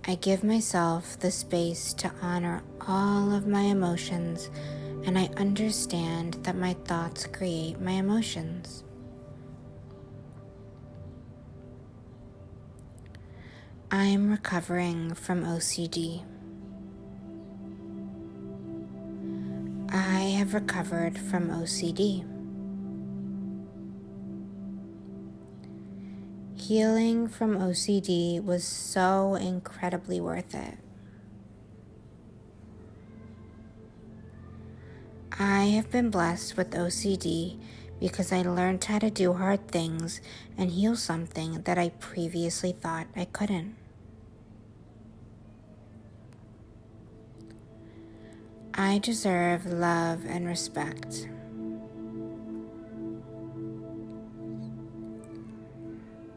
I give myself the space to honor all of my emotions, and I understand that my thoughts create my emotions. I am recovering from OCD. I have recovered from OCD. Healing from OCD was so incredibly worth it. I have been blessed with OCD because I learned how to do hard things and heal something that I previously thought I couldn't. I deserve love and respect.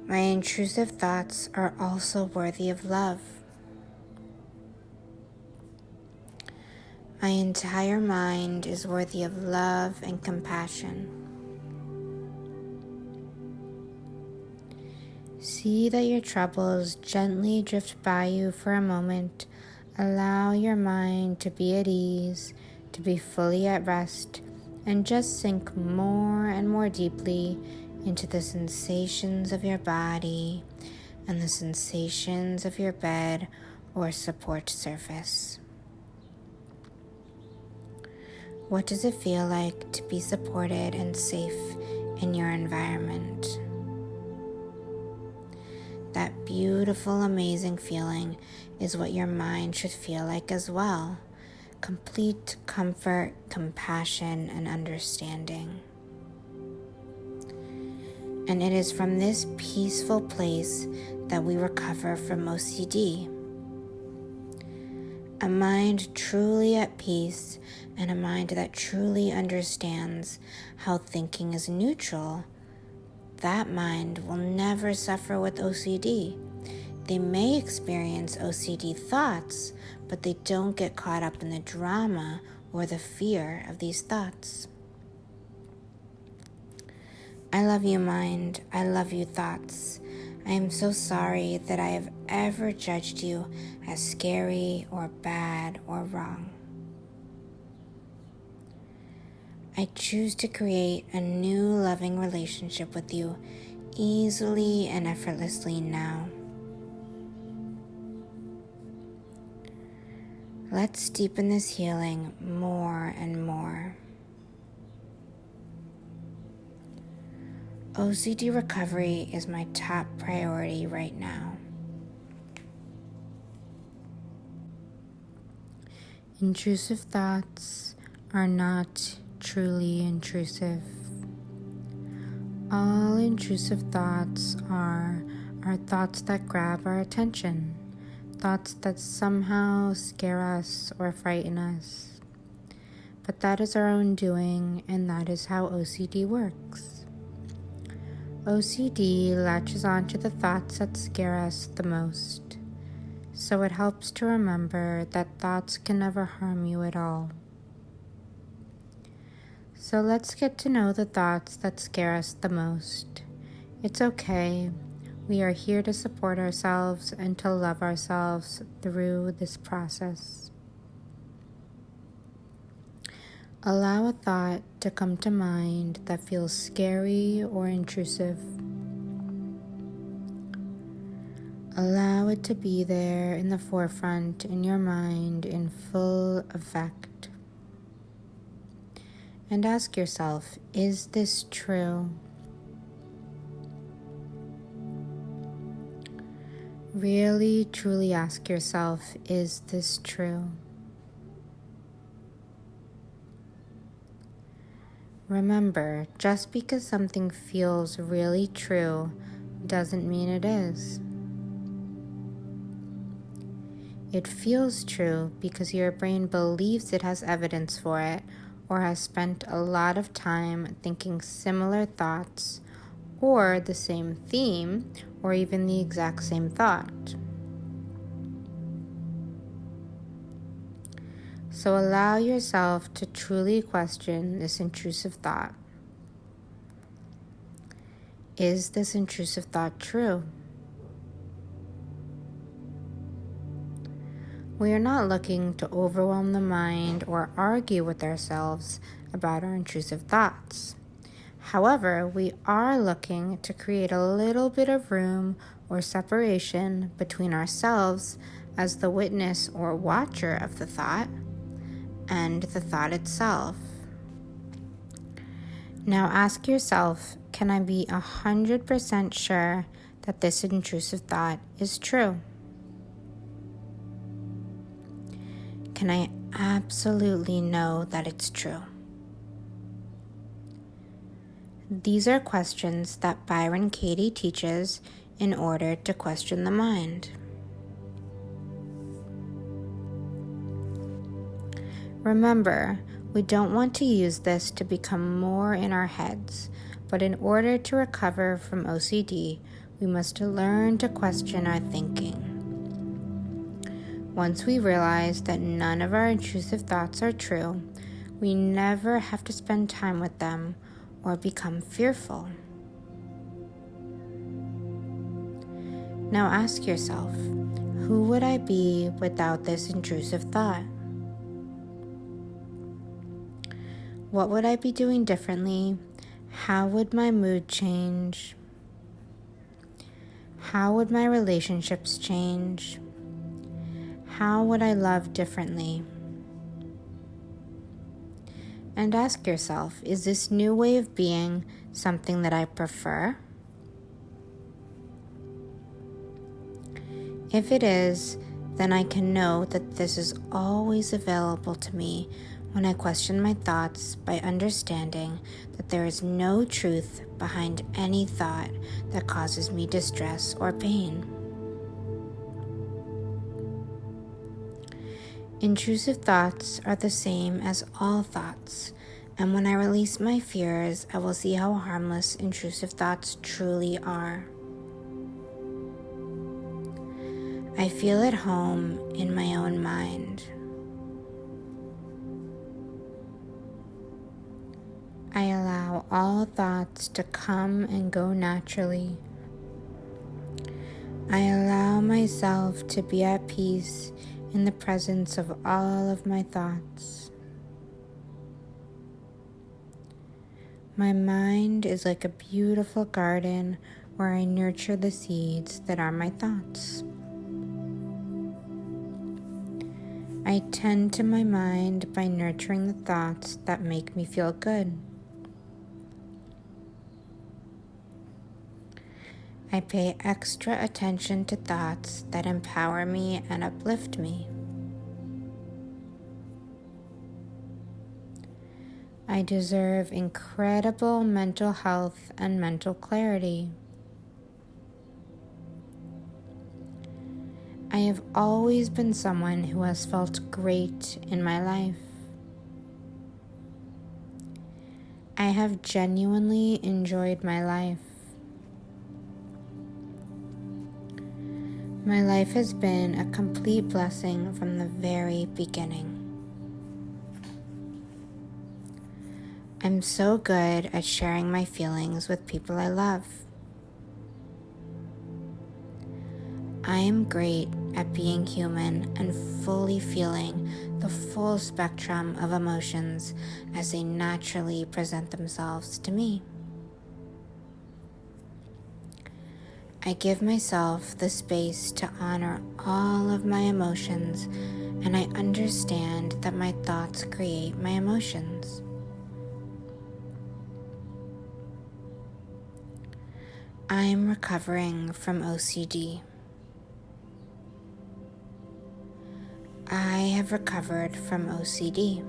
My intrusive thoughts are also worthy of love. My entire mind is worthy of love and compassion. See that your troubles gently drift by you for a moment. Allow your mind to be at ease, to be fully at rest, and just sink more and more deeply into the sensations of your body and the sensations of your bed or support surface. What does it feel like to be supported and safe in your environment? That beautiful, amazing feeling is what your mind should feel like as well. Complete comfort, compassion, and understanding. And it is from this peaceful place that we recover from OCD. A mind truly at peace and a mind that truly understands how thinking is neutral, that mind will never suffer with OCD. They may experience OCD thoughts, but they don't get caught up in the drama or the fear of these thoughts. I love you, mind. I love you, thoughts. I am so sorry that I have ever judged you as scary or bad or wrong. I choose to create a new loving relationship with you easily and effortlessly now. Let's deepen this healing more and more. OCD recovery is my top priority right now. Intrusive thoughts are not truly intrusive. All intrusive thoughts are thoughts that grab our attention, thoughts that somehow scare us or frighten us. But that is our own doing, and that is how OCD works. OCD latches onto the thoughts that scare us the most, so it helps to remember that thoughts can never harm you at all. So let's get to know the thoughts that scare us the most. It's okay. We are here to support ourselves and to love ourselves through this process. Allow a thought to come to mind that feels scary or intrusive. Allow it to be there in the forefront in your mind in full effect. And ask yourself, is this true? Really, truly ask yourself, is this true? Remember, just because something feels really true doesn't mean it is. It feels true because your brain believes it has evidence for it or has spent a lot of time thinking similar thoughts or the same theme or even the exact same thought. So allow yourself to truly question this intrusive thought. Is this intrusive thought true? We are not looking to overwhelm the mind or argue with ourselves about our intrusive thoughts. However, we are looking to create a little bit of room or separation between ourselves as the witness or watcher of the thought and the thought itself. Now ask yourself, can I be 100% sure that this intrusive thought is true? Can I absolutely know that it's true? These are questions that Byron Katie teaches in order to question the mind. Remember, we don't want to use this to become more in our heads, but in order to recover from OCD, we must learn to question our thinking. Once we realize that none of our intrusive thoughts are true, we never have to spend time with them or become fearful. Now ask yourself, who would I be without this intrusive thought? What would I be doing differently? How would my mood change? How would my relationships change? How would I love differently? And ask yourself, is this new way of being something that I prefer? If it is, then I can know that this is always available to me when I question my thoughts by understanding that there is no truth behind any thought that causes me distress or pain. Intrusive thoughts are the same as all thoughts, and when I release my fears, I will see how harmless intrusive thoughts truly are. I feel at home in my own mind. I allow all thoughts to come and go naturally. I allow myself to be at peace in the presence of all of my thoughts. My mind is like a beautiful garden where I nurture the seeds that are my thoughts. I tend to my mind by nurturing the thoughts that make me feel good. I pay extra attention to thoughts that empower me and uplift me. I deserve incredible mental health and mental clarity. I have always been someone who has felt great in my life. I have genuinely enjoyed my life. My life has been a complete blessing from the very beginning. I'm so good at sharing my feelings with people I love. I am great at being human and fully feeling the full spectrum of emotions as they naturally present themselves to me. I give myself the space to honor all of my emotions, and I understand that my thoughts create my emotions. I am recovering from OCD. I have recovered from OCD.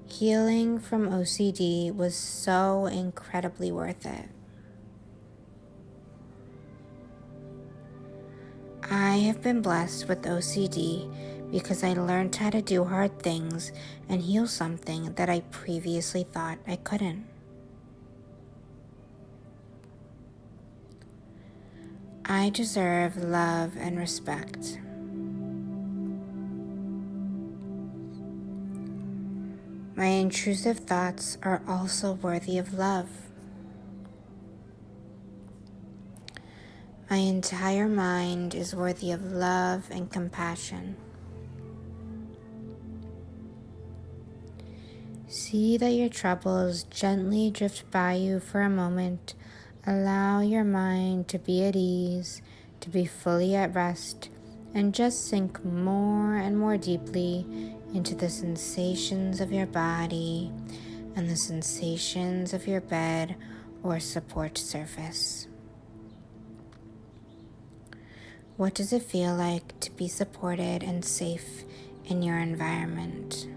Healing from OCD was so incredibly worth it. I have been blessed with OCD because I learned how to do hard things and heal something that I previously thought I couldn't. I deserve love and respect. My intrusive thoughts are also worthy of love. My entire mind is worthy of love and compassion. See that your troubles gently drift by you for a moment. Allow your mind to be at ease, to be fully at rest, and just sink more and more deeply into the sensations of your body and the sensations of your bed or support surface. What does it feel like to be supported and safe in your environment?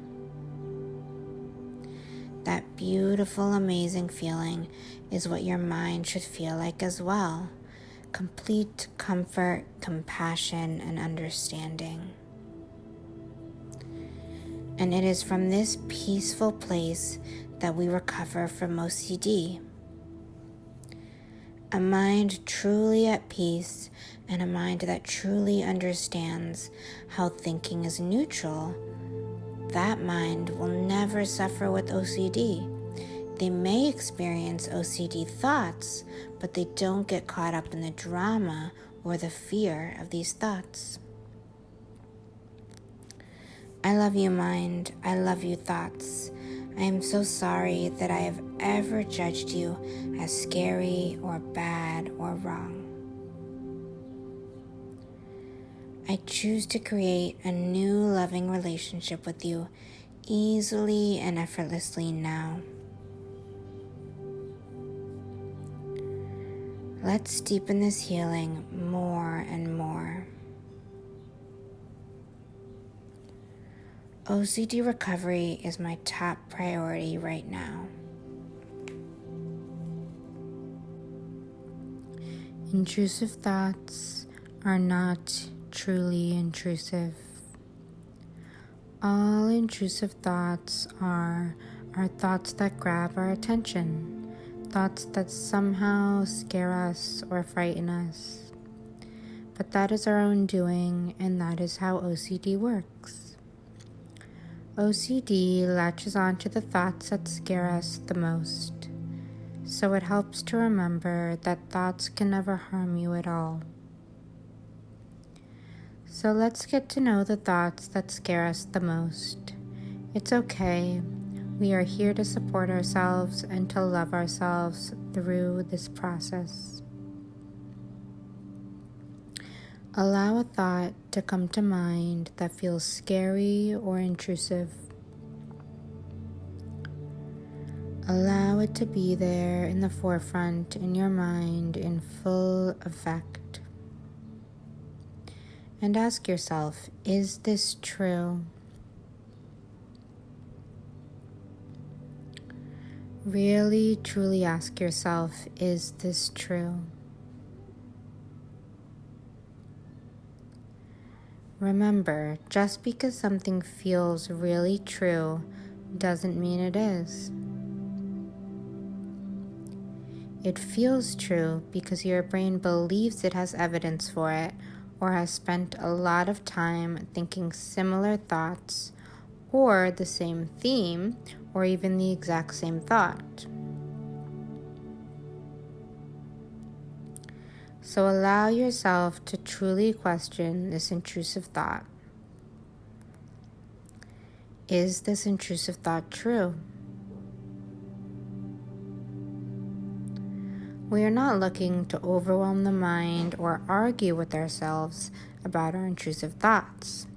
That beautiful, amazing feeling is what your mind should feel like as well. Complete comfort, compassion, and understanding. And it is from this peaceful place that we recover from OCD. A mind truly at peace and a mind that truly understands how thinking is neutral, that mind will never suffer with OCD. They may experience OCD thoughts, but they don't get caught up in the drama or the fear of these thoughts. I love you, mind. I love you, thoughts. I am so sorry that I have ever judged you as scary or bad or wrong. I choose to create a new loving relationship with you easily and effortlessly now. Let's deepen this healing more and more. OCD recovery is my top priority right now. Intrusive thoughts are not truly intrusive. All intrusive thoughts are thoughts that grab our attention, thoughts that somehow scare us or frighten us. But that is our own doing, and that is how OCD works. OCD latches onto the thoughts that scare us the most, so it helps to remember that thoughts can never harm you at all. So let's get to know the thoughts that scare us the most. It's okay. We are here to support ourselves and to love ourselves through this process. Allow a thought to come to mind that feels scary or intrusive. Allow it to be there in the forefront in your mind in full effect. And ask yourself, is this true? Really, truly ask yourself, is this true? Remember, just because something feels really true doesn't mean it is. It feels true because your brain believes it has evidence for it or has spent a lot of time thinking similar thoughts or the same theme or even the exact same thought. So allow yourself to truly question this intrusive thought. Is this intrusive thought true? We are not looking to overwhelm the mind or argue with ourselves about our intrusive thoughts.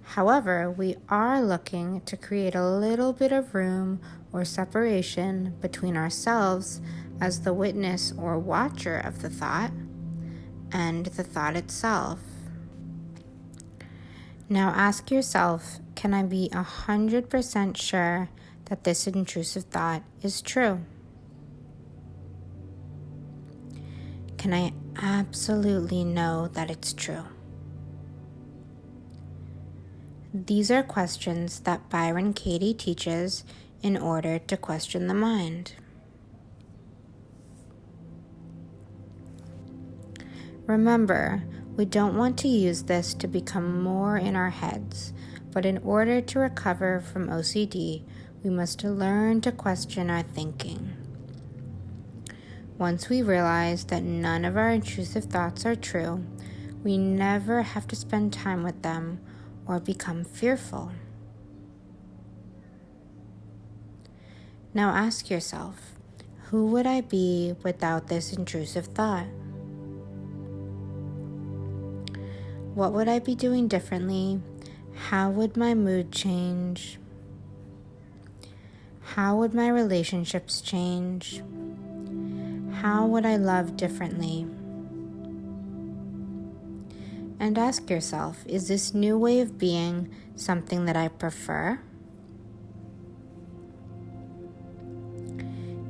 However, we are looking to create a little bit of room or separation between ourselves as the witness or watcher of the thought and the thought itself. Now ask yourself, can I be 100% sure that this intrusive thought is true? Can I absolutely know that it's true? These are questions that Byron Katie teaches in order to question the mind. Remember, we don't want to use this to become more in our heads, but in order to recover from OCD, we must learn to question our thinking. Once we realize that none of our intrusive thoughts are true, we never have to spend time with them or become fearful. Now ask yourself, who would I be without this intrusive thought? What would I be doing differently? How would my mood change? How would my relationships change? How would I love differently? And ask yourself, is this new way of being something that I prefer?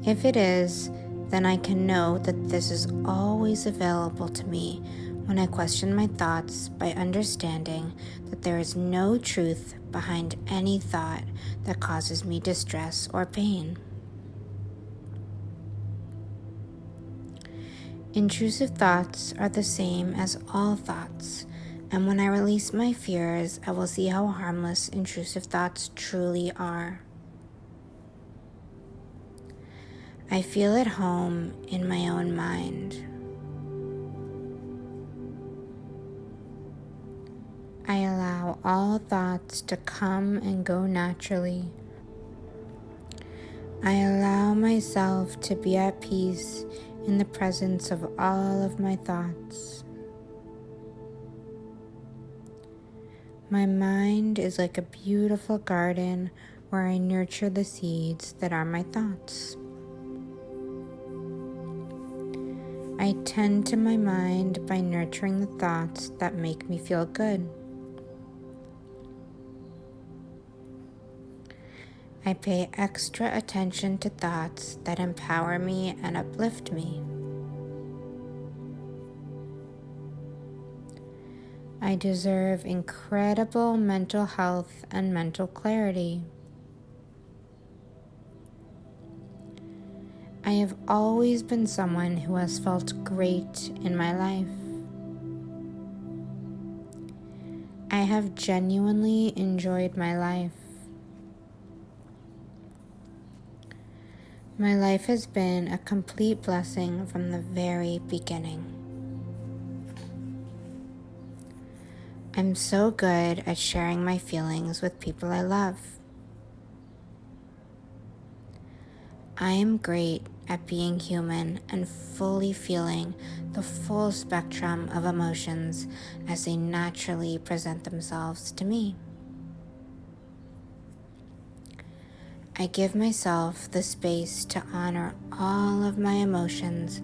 If it is, then I can know that this is always available to me when I question my thoughts by understanding that there is no truth behind any thought that causes me distress or pain. Intrusive thoughts are the same as all thoughts, and when I release my fears, I will see how harmless intrusive thoughts truly are. I feel at home in my own mind. I allow all thoughts to come and go naturally. I allow myself to be at peace in the presence of all of my thoughts. My mind is like a beautiful garden where I nurture the seeds that are my thoughts. I tend to my mind by nurturing the thoughts that make me feel good. I pay extra attention to thoughts that empower me and uplift me. I deserve incredible mental health and mental clarity. I have always been someone who has felt great in my life. I have genuinely enjoyed my life. My life has been a complete blessing from the very beginning. I'm so good at sharing my feelings with people I love. I am great at being human and fully feeling the full spectrum of emotions as they naturally present themselves to me. I give myself the space to honor all of my emotions,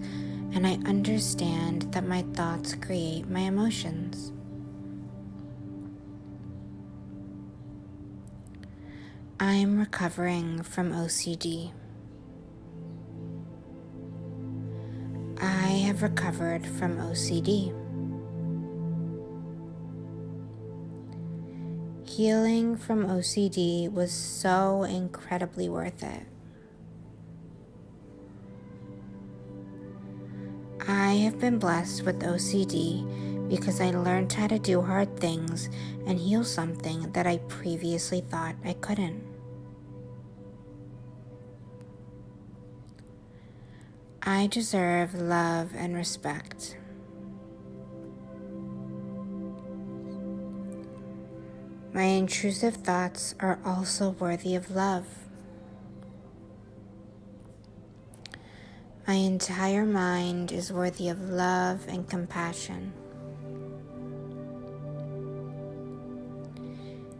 and I understand that my thoughts create my emotions. I am recovering from OCD. I have recovered from OCD. Healing from OCD was so incredibly worth it. I have been blessed with OCD because I learned how to do hard things and heal something that I previously thought I couldn't. I deserve love and respect. My intrusive thoughts are also worthy of love. My entire mind is worthy of love and compassion.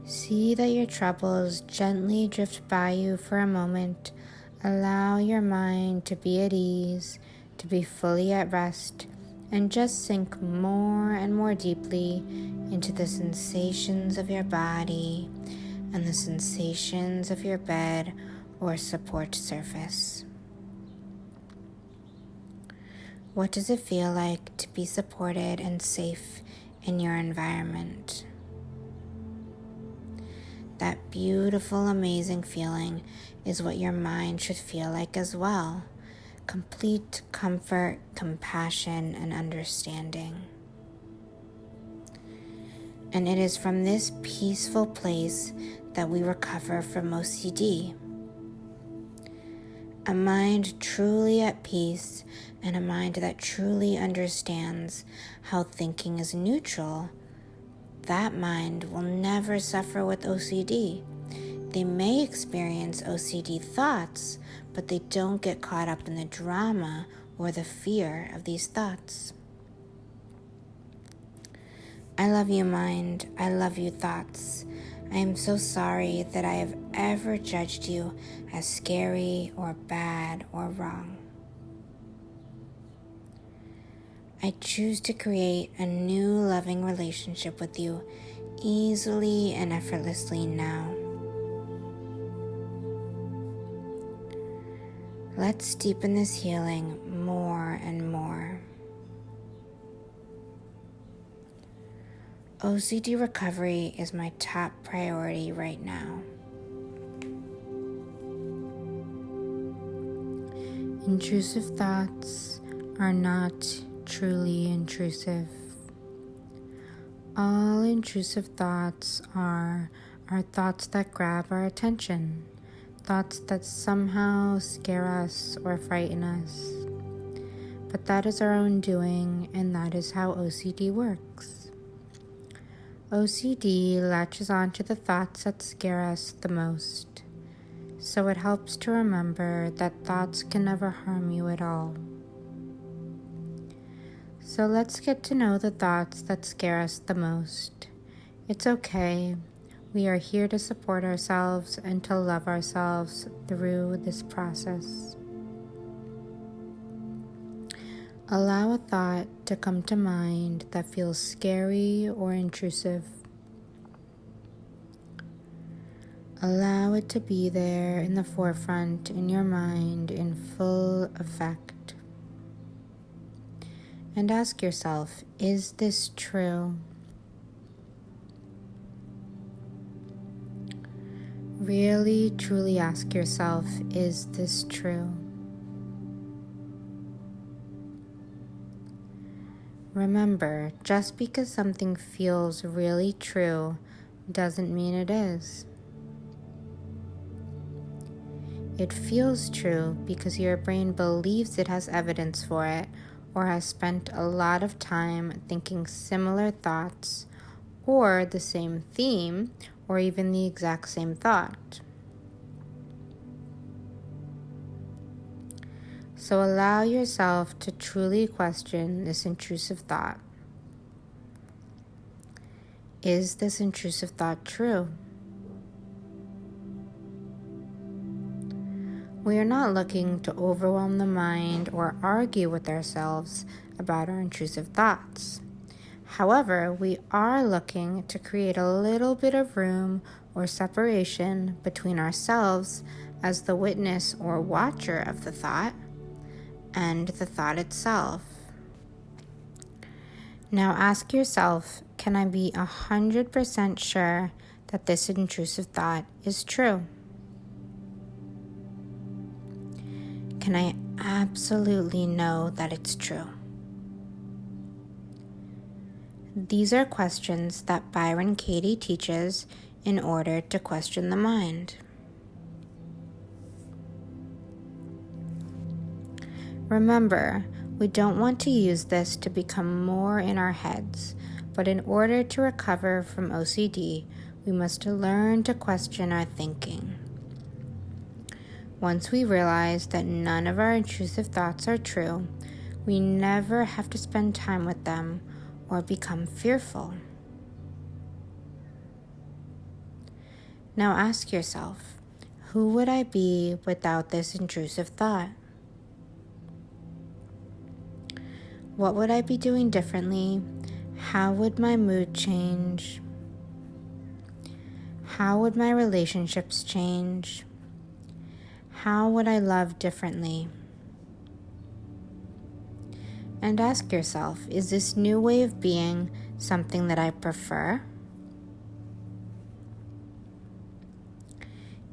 See that your troubles gently drift by you for a moment. Allow your mind to be at ease, to be fully at rest, and just sink more and more deeply into the sensations of your body and the sensations of your bed or support surface. What does it feel like to be supported and safe in your environment? That beautiful, amazing feeling is what your mind should feel like as well. Complete comfort, compassion, and understanding. And it is from this peaceful place that we recover from OCD. A mind truly at peace and a mind that truly understands how thinking is neutral, that mind will never suffer with OCD. They may experience OCD thoughts, but they don't get caught up in the drama or the fear of these thoughts. I love you, mind. I love you, thoughts. I am so sorry that I have ever judged you as scary or bad or wrong. I choose to create a new loving relationship with you easily and effortlessly now. Let's deepen this healing more and more. OCD recovery is my top priority right now. Intrusive thoughts are not truly intrusive. All intrusive thoughts are thoughts that grab our attention, thoughts that somehow scare us or frighten us. But that is our own doing, and that is how OCD works. OCD latches onto the thoughts that scare us the most, so it helps to remember that thoughts can never harm you at all. So let's get to know the thoughts that scare us the most. It's okay. We are here to support ourselves and to love ourselves through this process. Allow a thought to come to mind that feels scary or intrusive. Allow it to be there in the forefront in your mind in full effect. And ask yourself, is this true? Really, truly ask yourself, is this true? Remember, just because something feels really true doesn't mean it is. It feels true because your brain believes it has evidence for it or has spent a lot of time thinking similar thoughts or the same theme or even the exact same thought. So allow yourself to truly question this intrusive thought. Is this intrusive thought true? We are not looking to overwhelm the mind or argue with ourselves about our intrusive thoughts. However, we are looking to create a little bit of room or separation between ourselves as the witness or watcher of the thought and the thought itself. Now ask yourself, can I be 100% sure that this intrusive thought is true? Can I absolutely know that it's true? These are questions that Byron Katie teaches in order to question the mind. Remember, we don't want to use this to become more in our heads, but in order to recover from OCD, we must learn to question our thinking. Once we realize that none of our intrusive thoughts are true, we never have to spend time with them or become fearful. Now ask yourself, who would I be without this intrusive thought? What would I be doing differently? How would my mood change? How would my relationships change? How would I love differently? And ask yourself, is this new way of being something that I prefer?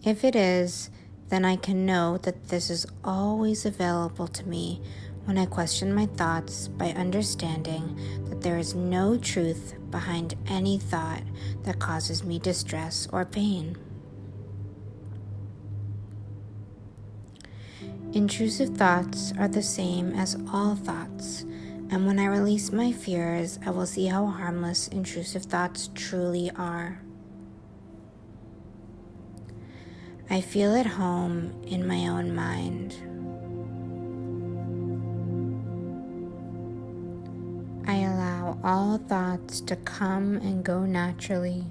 If it is, then I can know that this is always available to me when I question my thoughts by understanding that there is no truth behind any thought that causes me distress or pain. Intrusive thoughts are the same as all thoughts, and when I release my fears, I will see how harmless intrusive thoughts truly are. I feel at home in my own mind. I allow all thoughts to come and go naturally.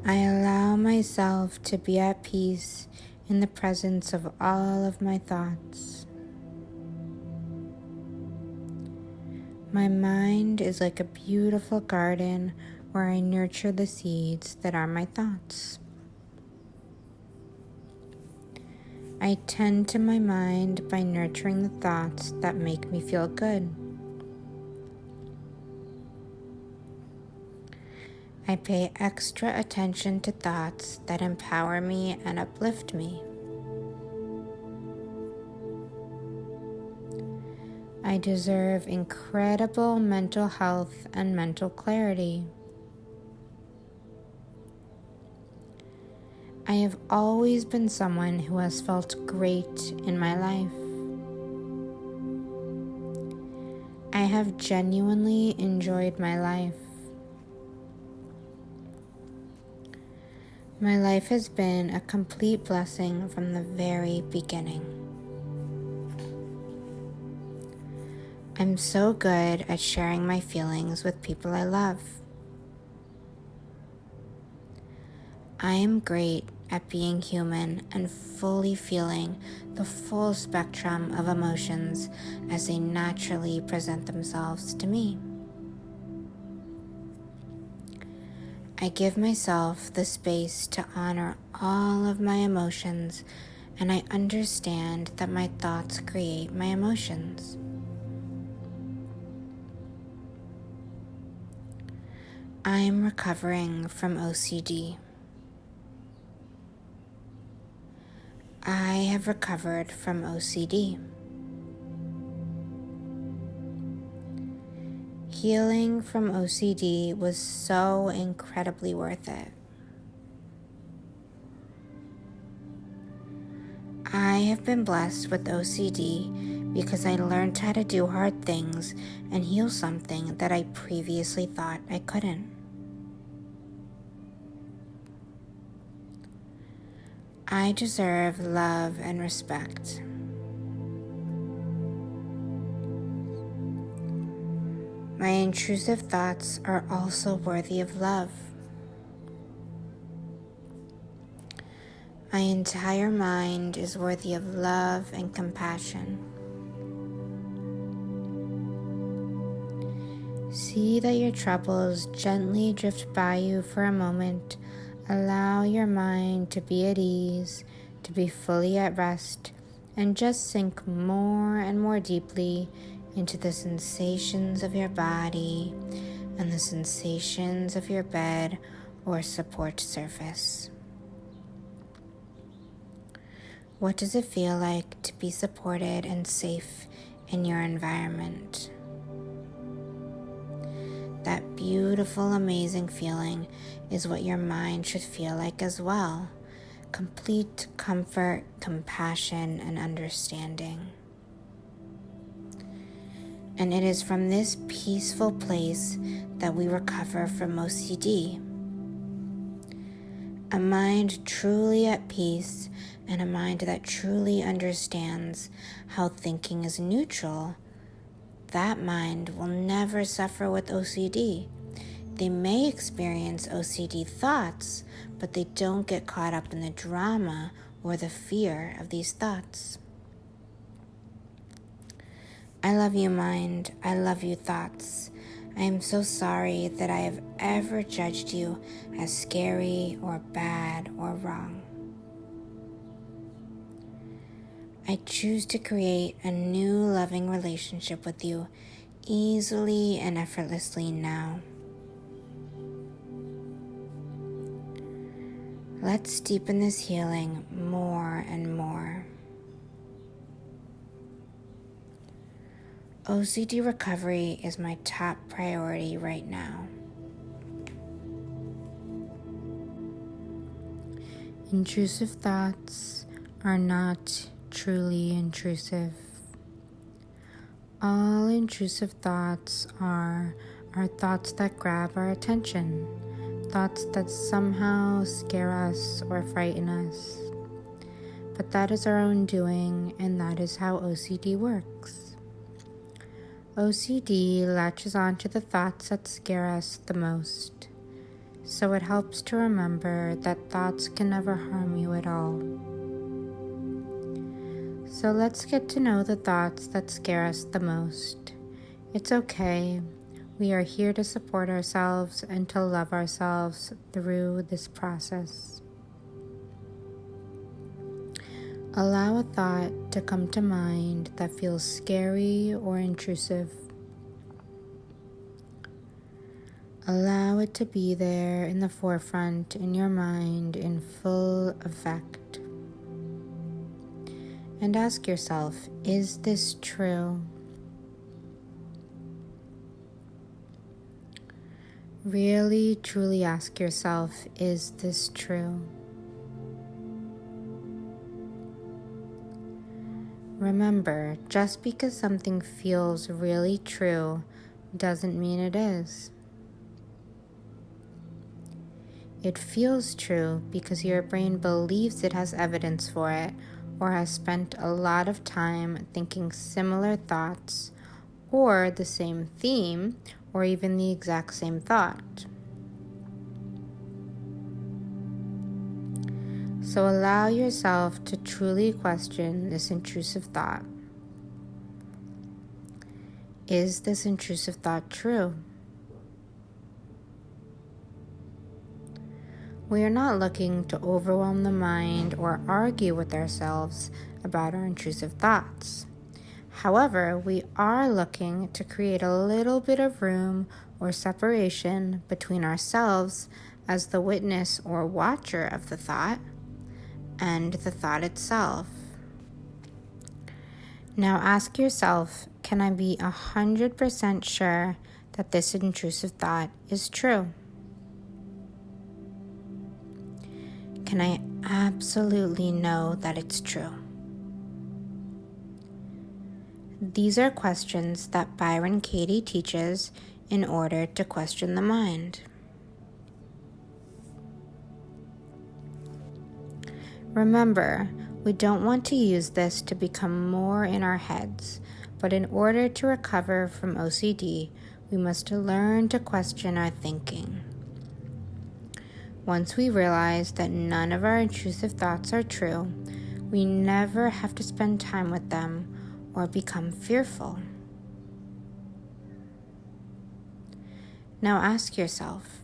I allow myself to be at peace in the presence of all of my thoughts. My mind is like a beautiful garden where I nurture the seeds that are my thoughts. I tend to my mind by nurturing the thoughts that make me feel good. I pay extra attention to thoughts that empower me and uplift me. I deserve incredible mental health and mental clarity. I have always been someone who has felt great in my life. I have genuinely enjoyed my life. My life has been a complete blessing from the very beginning. I'm so good at sharing my feelings with people I love. I am great at being human and fully feeling the full spectrum of emotions as they naturally present themselves to me. I give myself the space to honor all of my emotions, and I understand that my thoughts create my emotions. I am recovering from OCD. I have recovered from OCD. Healing from OCD was so incredibly worth it. I have been blessed with OCD because I learned how to do hard things and heal something that I previously thought I couldn't. I deserve love and respect. My intrusive thoughts are also worthy of love. My entire mind is worthy of love and compassion. See that your troubles gently drift by you for a moment. Allow your mind to be at ease, to be fully at rest, and just sink more and more deeply into the sensations of your body and the sensations of your bed or support surface. What does it feel like to be supported and safe in your environment? That beautiful, amazing feeling is what your mind should feel like as well. Complete comfort, compassion, and understanding. And it is from this peaceful place that we recover from OCD. A mind truly at peace and a mind that truly understands how thinking is neutral, that mind will never suffer with OCD. They may experience OCD thoughts, but they don't get caught up in the drama or the fear of these thoughts. I love you, mind. I love you, thoughts. I am so sorry that I have ever judged you as scary or bad or wrong. I choose to create a new loving relationship with you easily and effortlessly now. Let's deepen this healing more and more. OCD recovery is my top priority right now. Intrusive thoughts are not truly intrusive. All intrusive thoughts are thoughts that grab our attention, thoughts that somehow scare us or frighten us. But that is our own doing, and that is how OCD works. OCD latches onto the thoughts that scare us the most, so it helps to remember that thoughts can never harm you at all. So let's get to know the thoughts that scare us the most. It's okay. We are here to support ourselves and to love ourselves through this process. Allow a thought to come to mind that feels scary or intrusive. Allow it to be there in the forefront in your mind in full effect. And ask yourself, is this true? Really, truly ask yourself, is this true? Remember, just because something feels really true doesn't mean it is. It feels true because your brain believes it has evidence for it or has spent a lot of time thinking similar thoughts or the same theme or even the exact same thought. So allow yourself to truly question this intrusive thought. Is this intrusive thought true? We are not looking to overwhelm the mind or argue with ourselves about our intrusive thoughts. However, we are looking to create a little bit of room or separation between ourselves as the witness or watcher of the thought and the thought itself. Now ask yourself, can I be 100% sure that this intrusive thought is true? Can I absolutely know that it's true? These are questions that Byron Katie teaches in order to question the mind. Remember, we don't want to use this to become more in our heads, but in order to recover from OCD, we must learn to question our thinking. Once we realize that none of our intrusive thoughts are true, we never have to spend time with them or become fearful. Now ask yourself,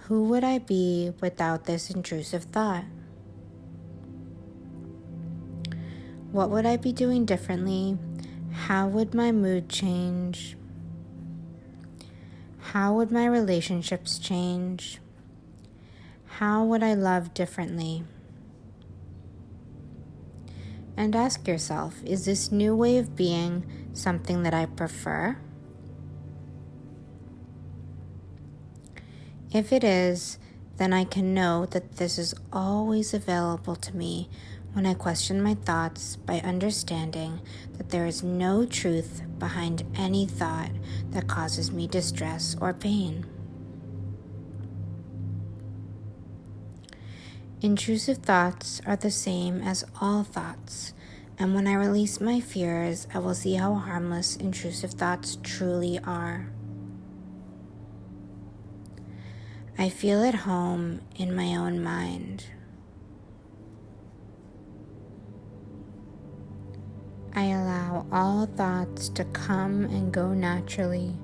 who would I be without this intrusive thought? What would I be doing differently? How would my mood change? How would my relationships change? How would I love differently? And ask yourself, is this new way of being something that I prefer? If it is, then I can know that this is always available to me when I question my thoughts by understanding that there is no truth behind any thought that causes me distress or pain. Intrusive thoughts are the same as all thoughts, and when I release my fears, I will see how harmless intrusive thoughts truly are. I feel at home in my own mind. I allow all thoughts to come and go naturally.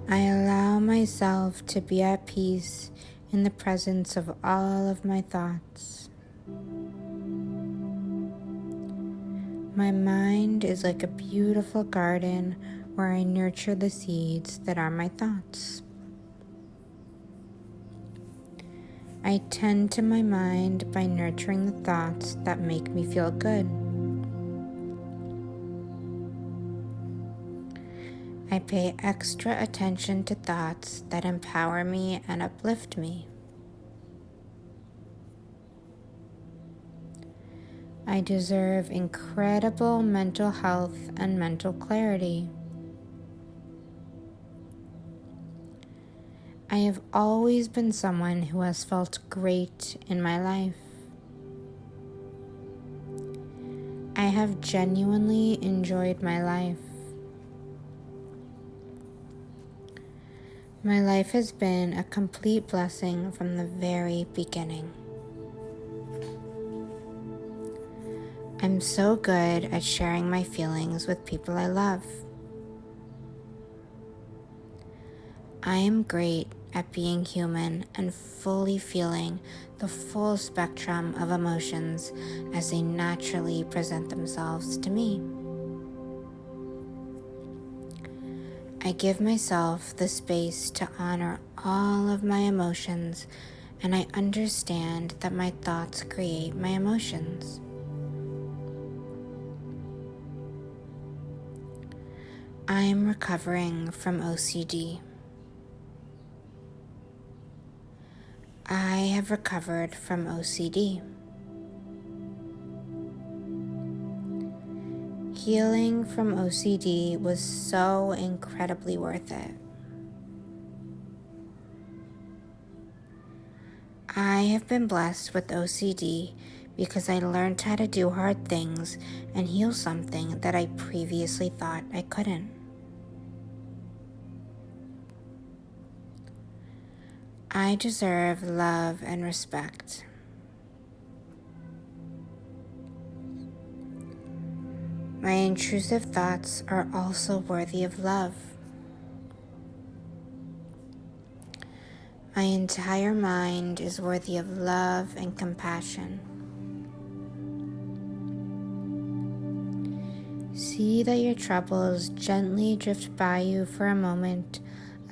I allow myself to be at peace in the presence of all of my thoughts. My mind is like a beautiful garden where I nurture the seeds that are my thoughts. I tend to my mind by nurturing the thoughts that make me feel good. I pay extra attention to thoughts that empower me and uplift me. I deserve incredible mental health and mental clarity. I have always been someone who has felt great in my life. I have genuinely enjoyed my life. My life has been a complete blessing from the very beginning. I'm so good at sharing my feelings with people I love. I am great at being human and fully feeling the full spectrum of emotions as they naturally present themselves to me. I give myself the space to honor all of my emotions, and I understand that my thoughts create my emotions. I am recovering from OCD. I have recovered from OCD. Healing from OCD was so incredibly worth it. I have been blessed with OCD because I learned how to do hard things and heal something that I previously thought I couldn't. I deserve love and respect. My intrusive thoughts are also worthy of love. My entire mind is worthy of love and compassion. See that your troubles gently drift by you for a moment.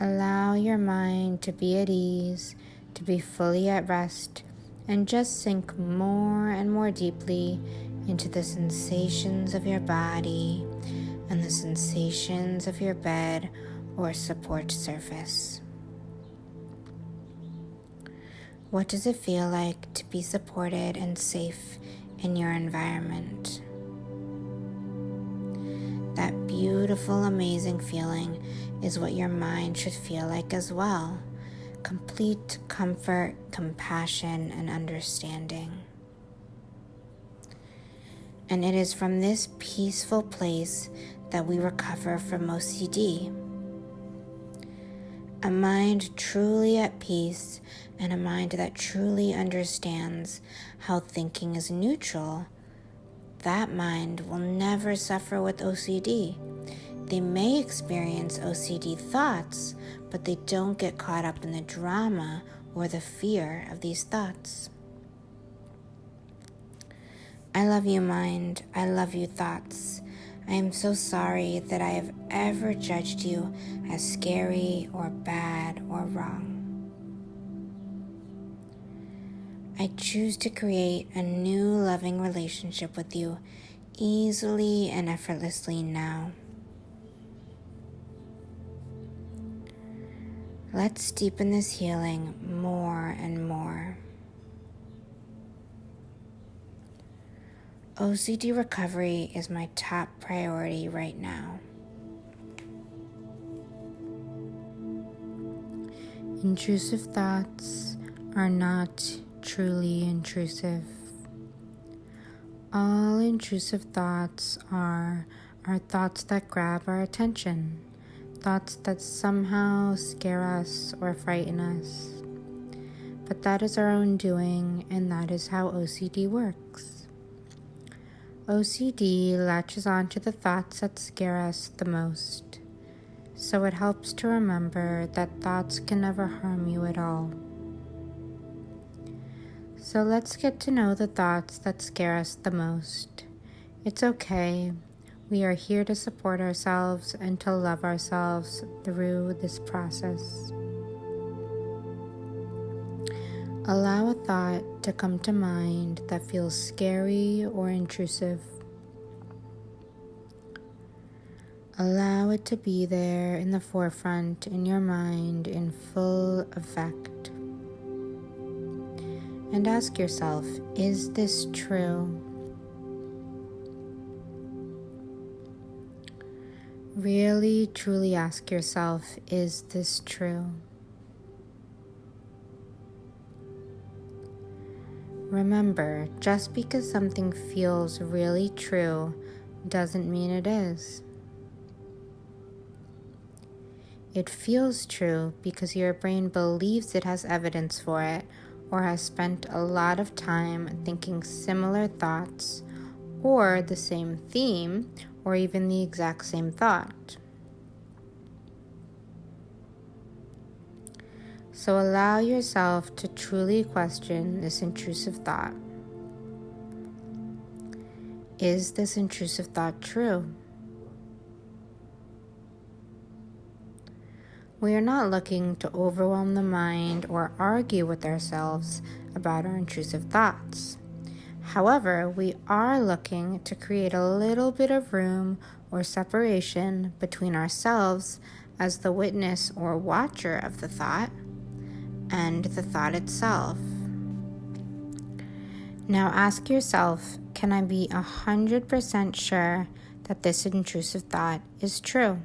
Allow your mind to be at ease, to be fully at rest, and just sink more and more deeply into the sensations of your body and the sensations of your bed or support surface. What does it feel like to be supported and safe in your environment? That beautiful, amazing feeling is what your mind should feel like as well. Complete comfort, compassion, and understanding. And it is from this peaceful place that we recover from OCD. A mind truly at peace and a mind that truly understands how thinking is neutral, that mind will never suffer with OCD. They may experience OCD thoughts, but they don't get caught up in the drama or the fear of these thoughts. I love you, mind. I love you, thoughts. I am so sorry that I have ever judged you as scary or bad or wrong. I choose to create a new loving relationship with you easily and effortlessly now. Let's deepen this healing more and more. OCD recovery is my top priority right now. Intrusive thoughts are not truly intrusive. All intrusive thoughts are thoughts that grab our attention, thoughts that somehow scare us or frighten us. But that is our own doing, and that is how OCD works. OCD latches onto the thoughts that scare us the most, so it helps to remember that thoughts can never harm you at all. So let's get to know the thoughts that scare us the most. It's okay. We are here to support ourselves and to love ourselves through this process. Allow a thought to come to mind that feels scary or intrusive. Allow it to be there in the forefront in your mind in full effect. And ask yourself, is this true? Really, truly ask yourself, is this true? Remember, just because something feels really true doesn't mean it is. It feels true because your brain believes it has evidence for it or has spent a lot of time thinking similar thoughts or the same theme or even the exact same thought. So allow yourself to truly question this intrusive thought. Is this intrusive thought true? We are not looking to overwhelm the mind or argue with ourselves about our intrusive thoughts. However, we are looking to create a little bit of room or separation between ourselves as the witness or watcher of the thought and the thought itself. Now ask yourself, can I be 100% sure that this intrusive thought is true?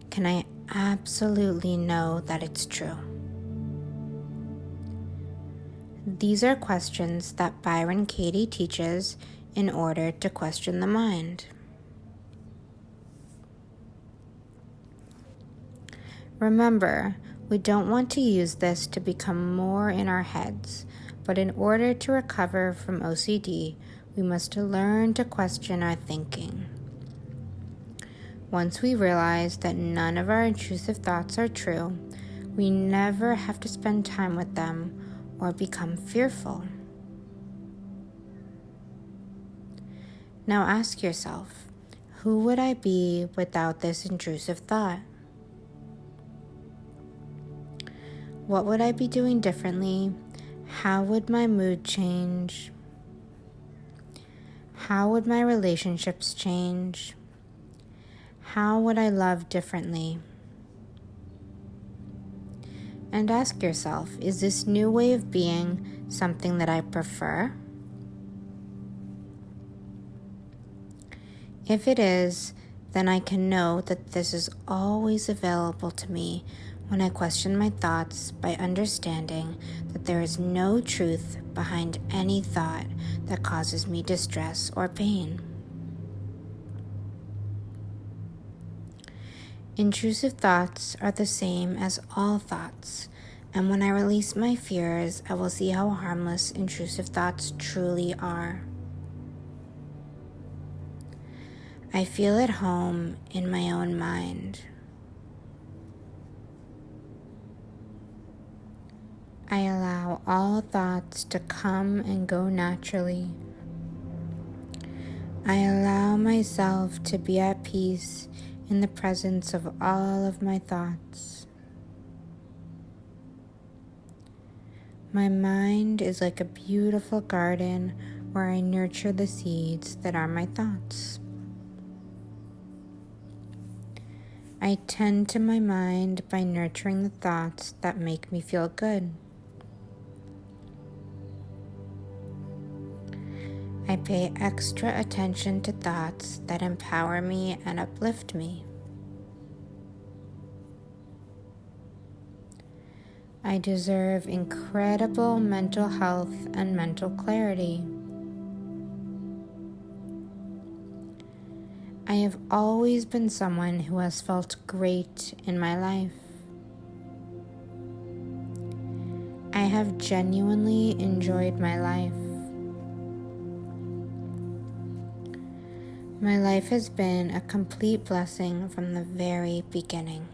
Can I absolutely know that it's true? These are questions that Byron Katie teaches in order to question the mind. Remember, we don't want to use this to become more in our heads, but in order to recover from OCD, we must learn to question our thinking. Once we realize that none of our intrusive thoughts are true, we never have to spend time with them or become fearful. Now ask yourself, who would I be without this intrusive thought? What would I be doing differently? How would my mood change? How would my relationships change? How would I love differently? And ask yourself, is this new way of being something that I prefer? If it is, then I can know that this is always available to me when I question my thoughts by understanding that there is no truth behind any thought that causes me distress or pain. Intrusive thoughts are the same as all thoughts, and when I release my fears, I will see how harmless intrusive thoughts truly are. I feel at home in my own mind. I allow all thoughts to come and go naturally. I allow myself to be at peace in the presence of all of my thoughts. My mind is like a beautiful garden where I nurture the seeds that are my thoughts. I tend to my mind by nurturing the thoughts that make me feel good. I pay extra attention to thoughts that empower me and uplift me. I deserve incredible mental health and mental clarity. I have always been someone who has felt great in my life. I have genuinely enjoyed my life. My life has been a complete blessing from the very beginning.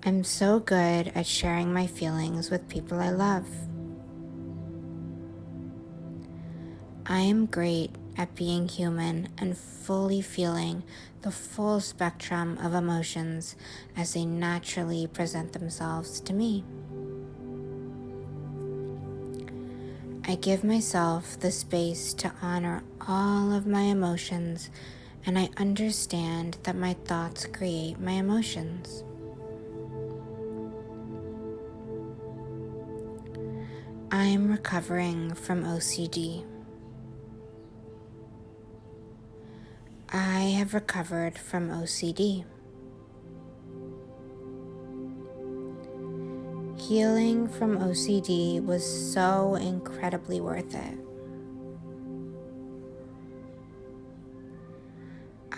I'm so good at sharing my feelings with people I love. I am great at being human and fully feeling the full spectrum of emotions as they naturally present themselves to me. I give myself the space to honor all of my emotions, and I understand that my thoughts create my emotions. I am recovering from OCD. have recovered from OCD. Healing from OCD was so incredibly worth it.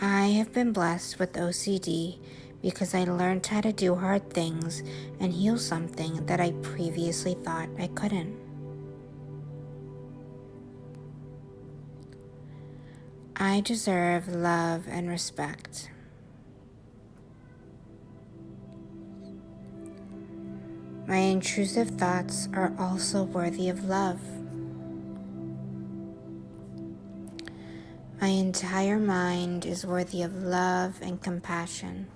I have been blessed with OCD because I learned how to do hard things and heal something that I previously thought I couldn't. I deserve love and respect. My intrusive thoughts are also worthy of love. My entire mind is worthy of love and compassion.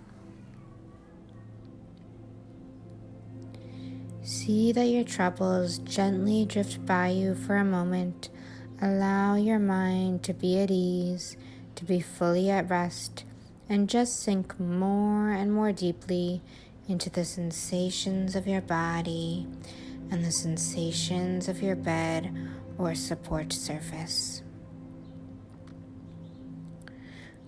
See that your troubles gently drift by you for a moment. Allow your mind to be at ease, to be fully at rest, and just sink more and more deeply into the sensations of your body and the sensations of your bed or support surface.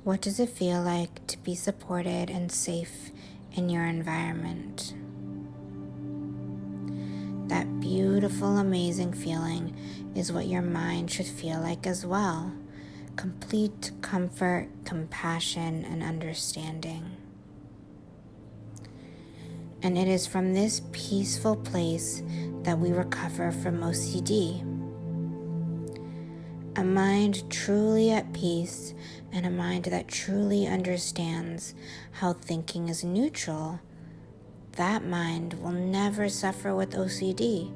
What does it feel like to be supported and safe in your environment? That beautiful, amazing feeling is what your mind should feel like as well. Complete comfort, compassion, and understanding. And it is from this peaceful place that we recover from OCD. A mind truly at peace and a mind that truly understands how thinking is neutral, that mind will never suffer with OCD.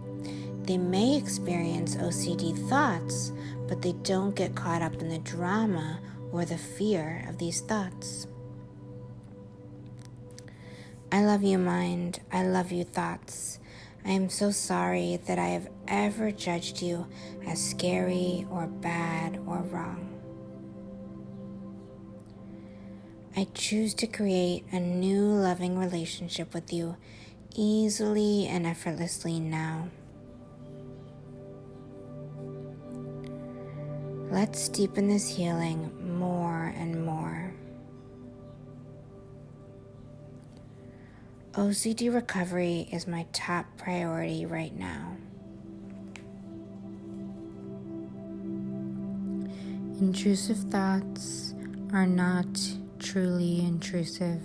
They may experience OCD thoughts, but they don't get caught up in the drama or the fear of these thoughts. I love you, mind. I love you, thoughts. I am so sorry that I have ever judged you as scary or bad or wrong. I choose to create a new loving relationship with you easily and effortlessly now. Let's deepen this healing more and more. OCD recovery is my top priority right now. Intrusive thoughts are not truly intrusive.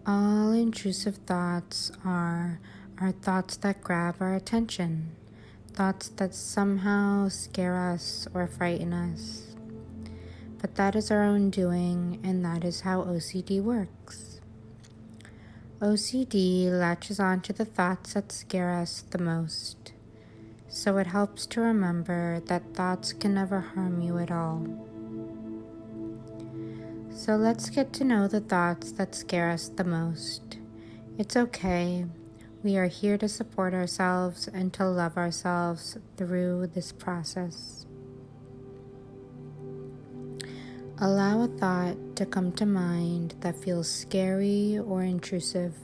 All intrusive thoughts are thoughts that grab our attention, thoughts that somehow scare us or frighten us. But that is our own doing, and that is how OCD works. OCD latches onto the thoughts that scare us the most, so it helps to remember that thoughts can never harm you at all. So let's get to know the thoughts that scare us the most. It's okay. We are here to support ourselves and to love ourselves through this process. Allow a thought to come to mind that feels scary or intrusive.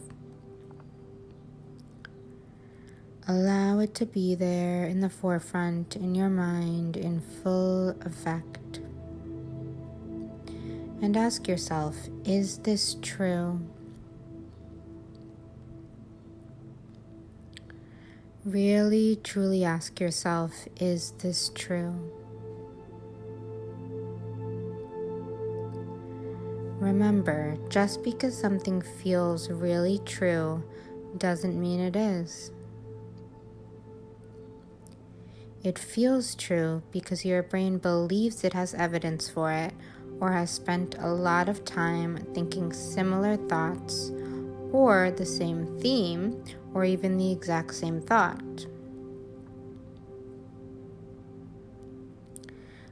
Allow it to be there in the forefront in your mind in full effect. And ask yourself, is this true? Really, truly ask yourself, is this true? Remember, just because something feels really true doesn't mean it is. It feels true because your brain believes it has evidence for it or has spent a lot of time thinking similar thoughts or the same theme or even the exact same thought.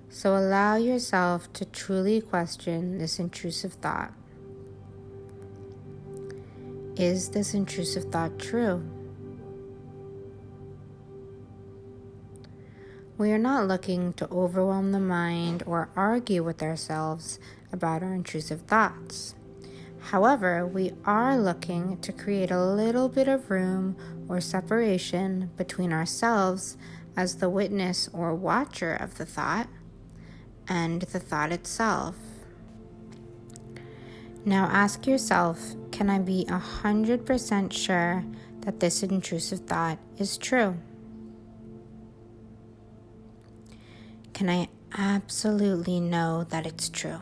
So allow yourself to truly question this intrusive thought. Is this intrusive thought true? We are not looking to overwhelm the mind or argue with ourselves about our intrusive thoughts. However, we are looking to create a little bit of room or separation between ourselves as the witness or watcher of the thought and the thought itself. Now ask yourself, can I be 100% sure that this intrusive thought is true? Can I absolutely know that it's true?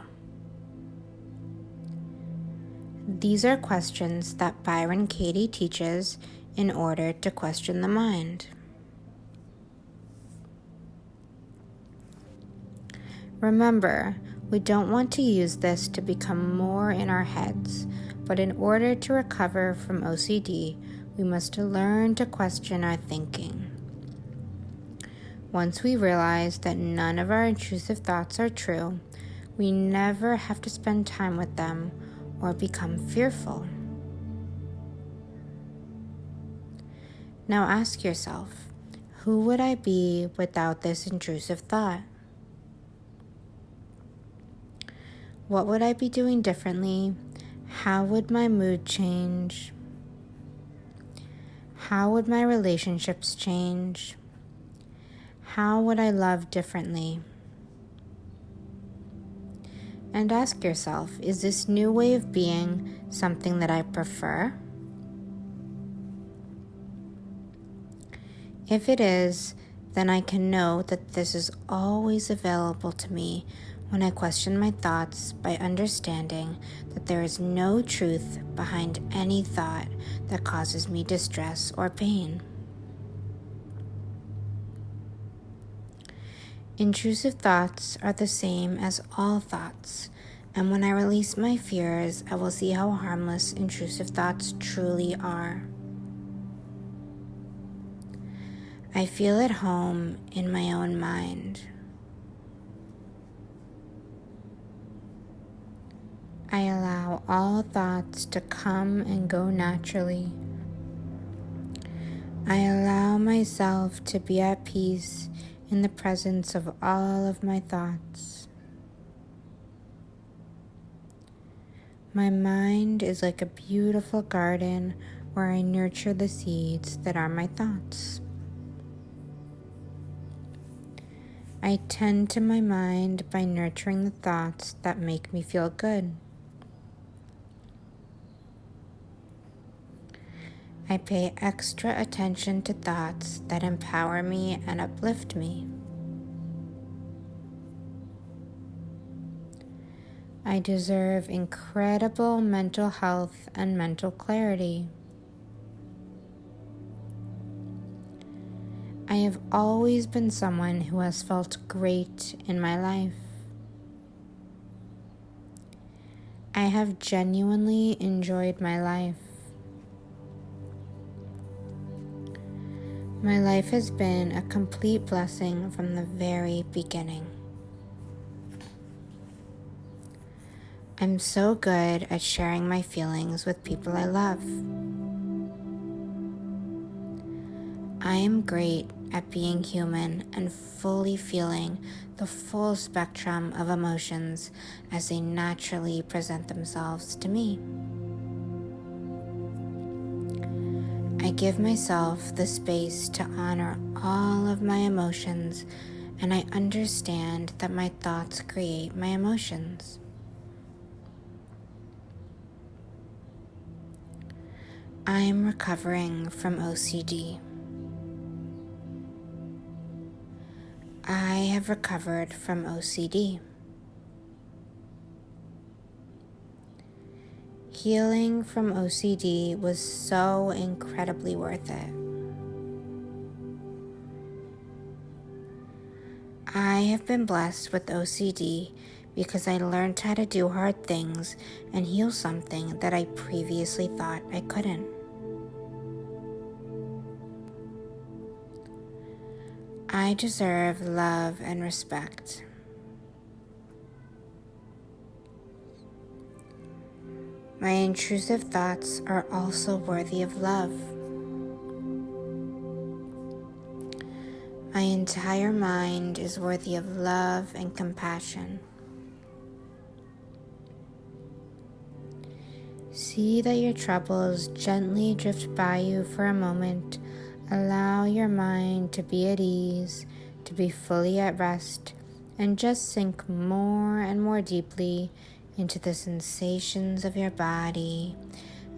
These are questions that Byron Katie teaches in order to question the mind. Remember, we don't want to use this to become more in our heads, but in order to recover from OCD, we must learn to question our thinking. Once we realize that none of our intrusive thoughts are true, we never have to spend time with them or become fearful. Now ask yourself, who would I be without this intrusive thought? What would I be doing differently? How would my mood change? How would my relationships change? How would I love differently? And ask yourself, is this new way of being something that I prefer? If it is, then I can know that this is always available to me when I question my thoughts by understanding that there is no truth behind any thought that causes me distress or pain. Intrusive thoughts are the same as all thoughts, and when I release my fears, I will see how harmless intrusive thoughts truly are. I feel at home in my own mind. I allow all thoughts to come and go naturally. I allow myself to be at peace in the presence of all of my thoughts. My mind is like a beautiful garden where I nurture the seeds that are my thoughts. I tend to my mind by nurturing the thoughts that make me feel good. I pay extra attention to thoughts that empower me and uplift me. I deserve incredible mental health and mental clarity. I have always been someone who has felt great in my life. I have genuinely enjoyed my life. My life has been a complete blessing from the very beginning. I'm so good at sharing my feelings with people I love. I am great at being human and fully feeling the full spectrum of emotions as they naturally present themselves to me. I give myself the space to honor all of my emotions, and I understand that my thoughts create my emotions. I am recovering from OCD. I have recovered from OCD. Healing from OCD was so incredibly worth it. I have been blessed with OCD because I learned how to do hard things and heal something that I previously thought I couldn't. I deserve love and respect. My intrusive thoughts are also worthy of love. My entire mind is worthy of love and compassion. See that your troubles gently drift by you for a moment. Allow your mind to be at ease, to be fully at rest, and just sink more and more deeply into the sensations of your body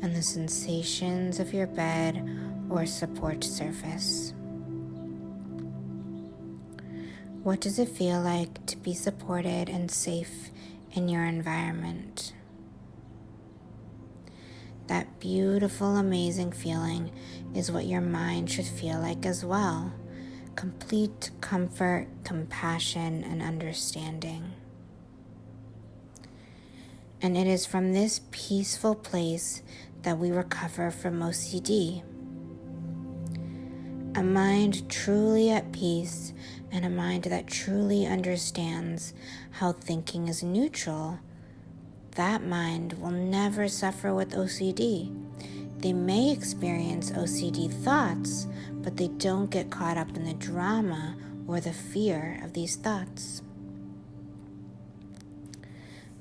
and the sensations of your bed or support surface. What does it feel like to be supported and safe in your environment? That beautiful, amazing feeling is what your mind should feel like as well. Complete comfort, compassion, and understanding. And it is from this peaceful place that we recover from OCD. A mind truly at peace and a mind that truly understands how thinking is neutral, that mind will never suffer with OCD. They may experience OCD thoughts, but they don't get caught up in the drama or the fear of these thoughts.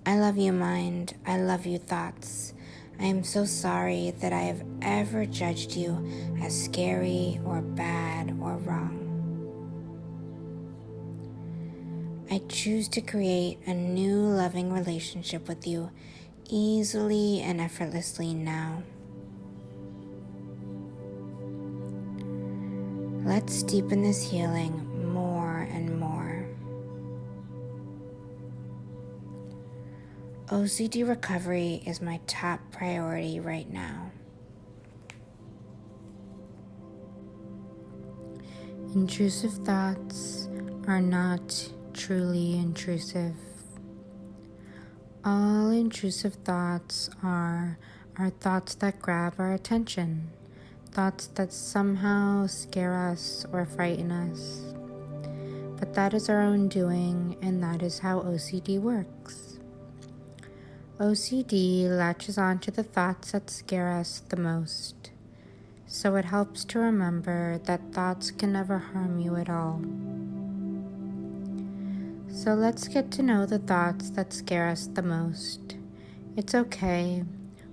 I love you, mind. I love you, thoughts. I am so sorry that I have ever judged you as scary or bad or wrong. I choose to create a new loving relationship with you easily and effortlessly now. Let's deepen this healing more and more. OCD recovery is my top priority right now. Intrusive thoughts are not truly intrusive. All intrusive thoughts are thoughts that grab our attention, thoughts that somehow scare us or frighten us. But that is our own doing, and that is how OCD works. OCD latches onto the thoughts that scare us the most, so it helps to remember that thoughts can never harm you at all. So let's get to know the thoughts that scare us the most. It's okay.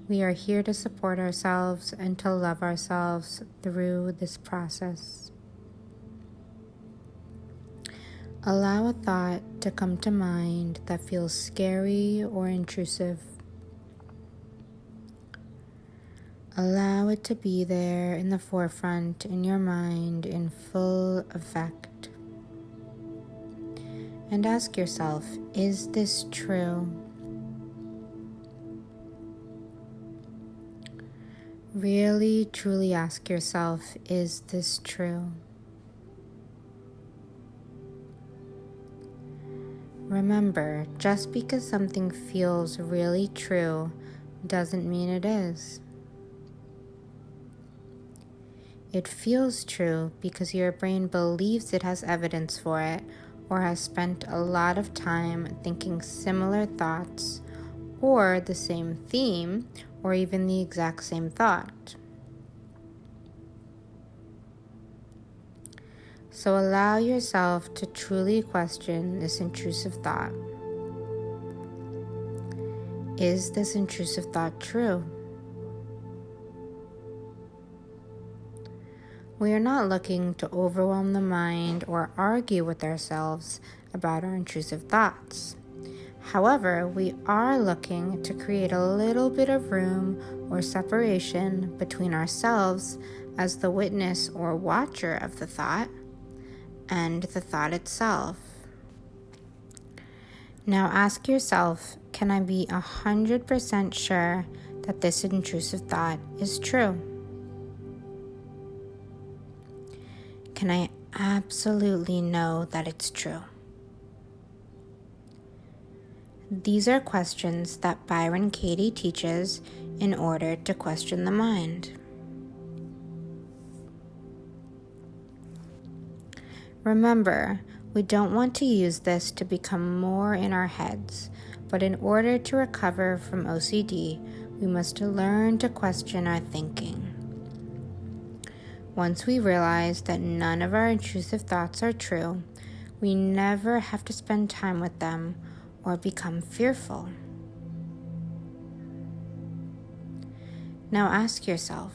We are here to support ourselves and to love ourselves through this process. Allow a thought to come to mind that feels scary or intrusive. Allow it to be there in the forefront in your mind in full effect. And ask yourself, is this true? Really, truly ask yourself, is this true? Remember, just because something feels really true doesn't mean it is. It feels true because your brain believes it has evidence for it or has spent a lot of time thinking similar thoughts or the same theme or even the exact same thought. So allow yourself to truly question this intrusive thought. Is this intrusive thought true? We are not looking to overwhelm the mind or argue with ourselves about our intrusive thoughts. However, we are looking to create a little bit of room or separation between ourselves as the witness or watcher of the thought and the thought itself. Now ask yourself, can I be 100% sure that this intrusive thought is true? Can I absolutely know that it's true? These are questions that Byron Katie teaches in order to question the mind. Remember, we don't want to use this to become more in our heads, but in order to recover from OCD, we must learn to question our thinking. Once we realize that none of our intrusive thoughts are true, we never have to spend time with them or become fearful. Now ask yourself,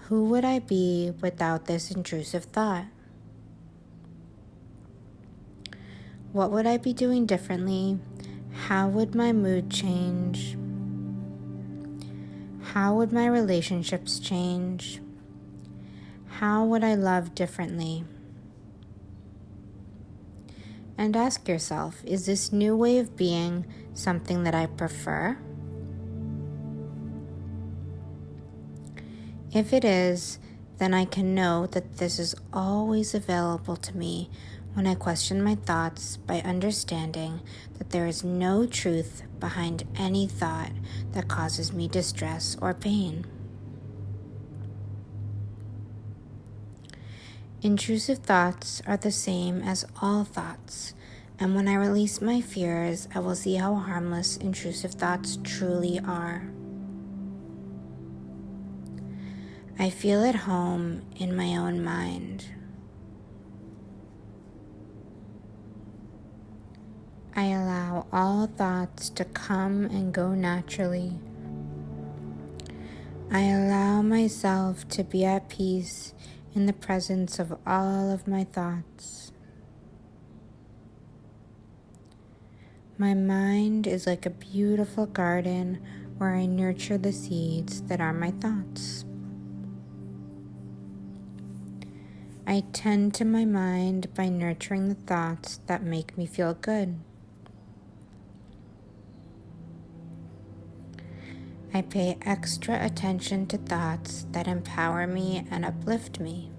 who would I be without this intrusive thought? What would I be doing differently? How would my mood change? How would my relationships change? How would I love differently? And ask yourself, is this new way of being something that I prefer? If it is, then I can know that this is always available to me when I question my thoughts by understanding that there is no truth behind any thought that causes me distress or pain. Intrusive thoughts are the same as all thoughts, and when I release my fears, I will see how harmless intrusive thoughts truly are. I feel at home in my own mind. I allow all thoughts to come and go naturally. I allow myself to be at peace in the presence of all of my thoughts. My mind is like a beautiful garden where I nurture the seeds that are my thoughts. I tend to my mind by nurturing the thoughts that make me feel good. I pay extra attention to thoughts that empower me and uplift me.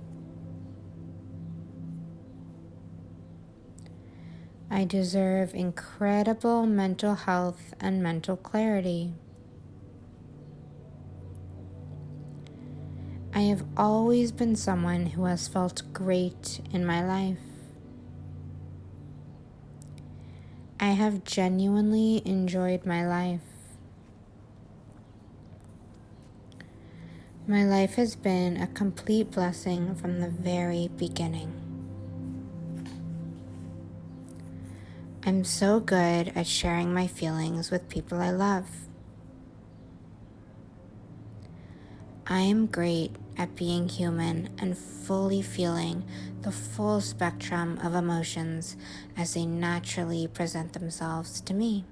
I deserve incredible mental health and mental clarity. I have always been someone who has felt great in my life. I have genuinely enjoyed my life. My life has been a complete blessing from the very beginning. I'm so good at sharing my feelings with people I love. I am great at being human and fully feeling the full spectrum of emotions as they naturally present themselves to me.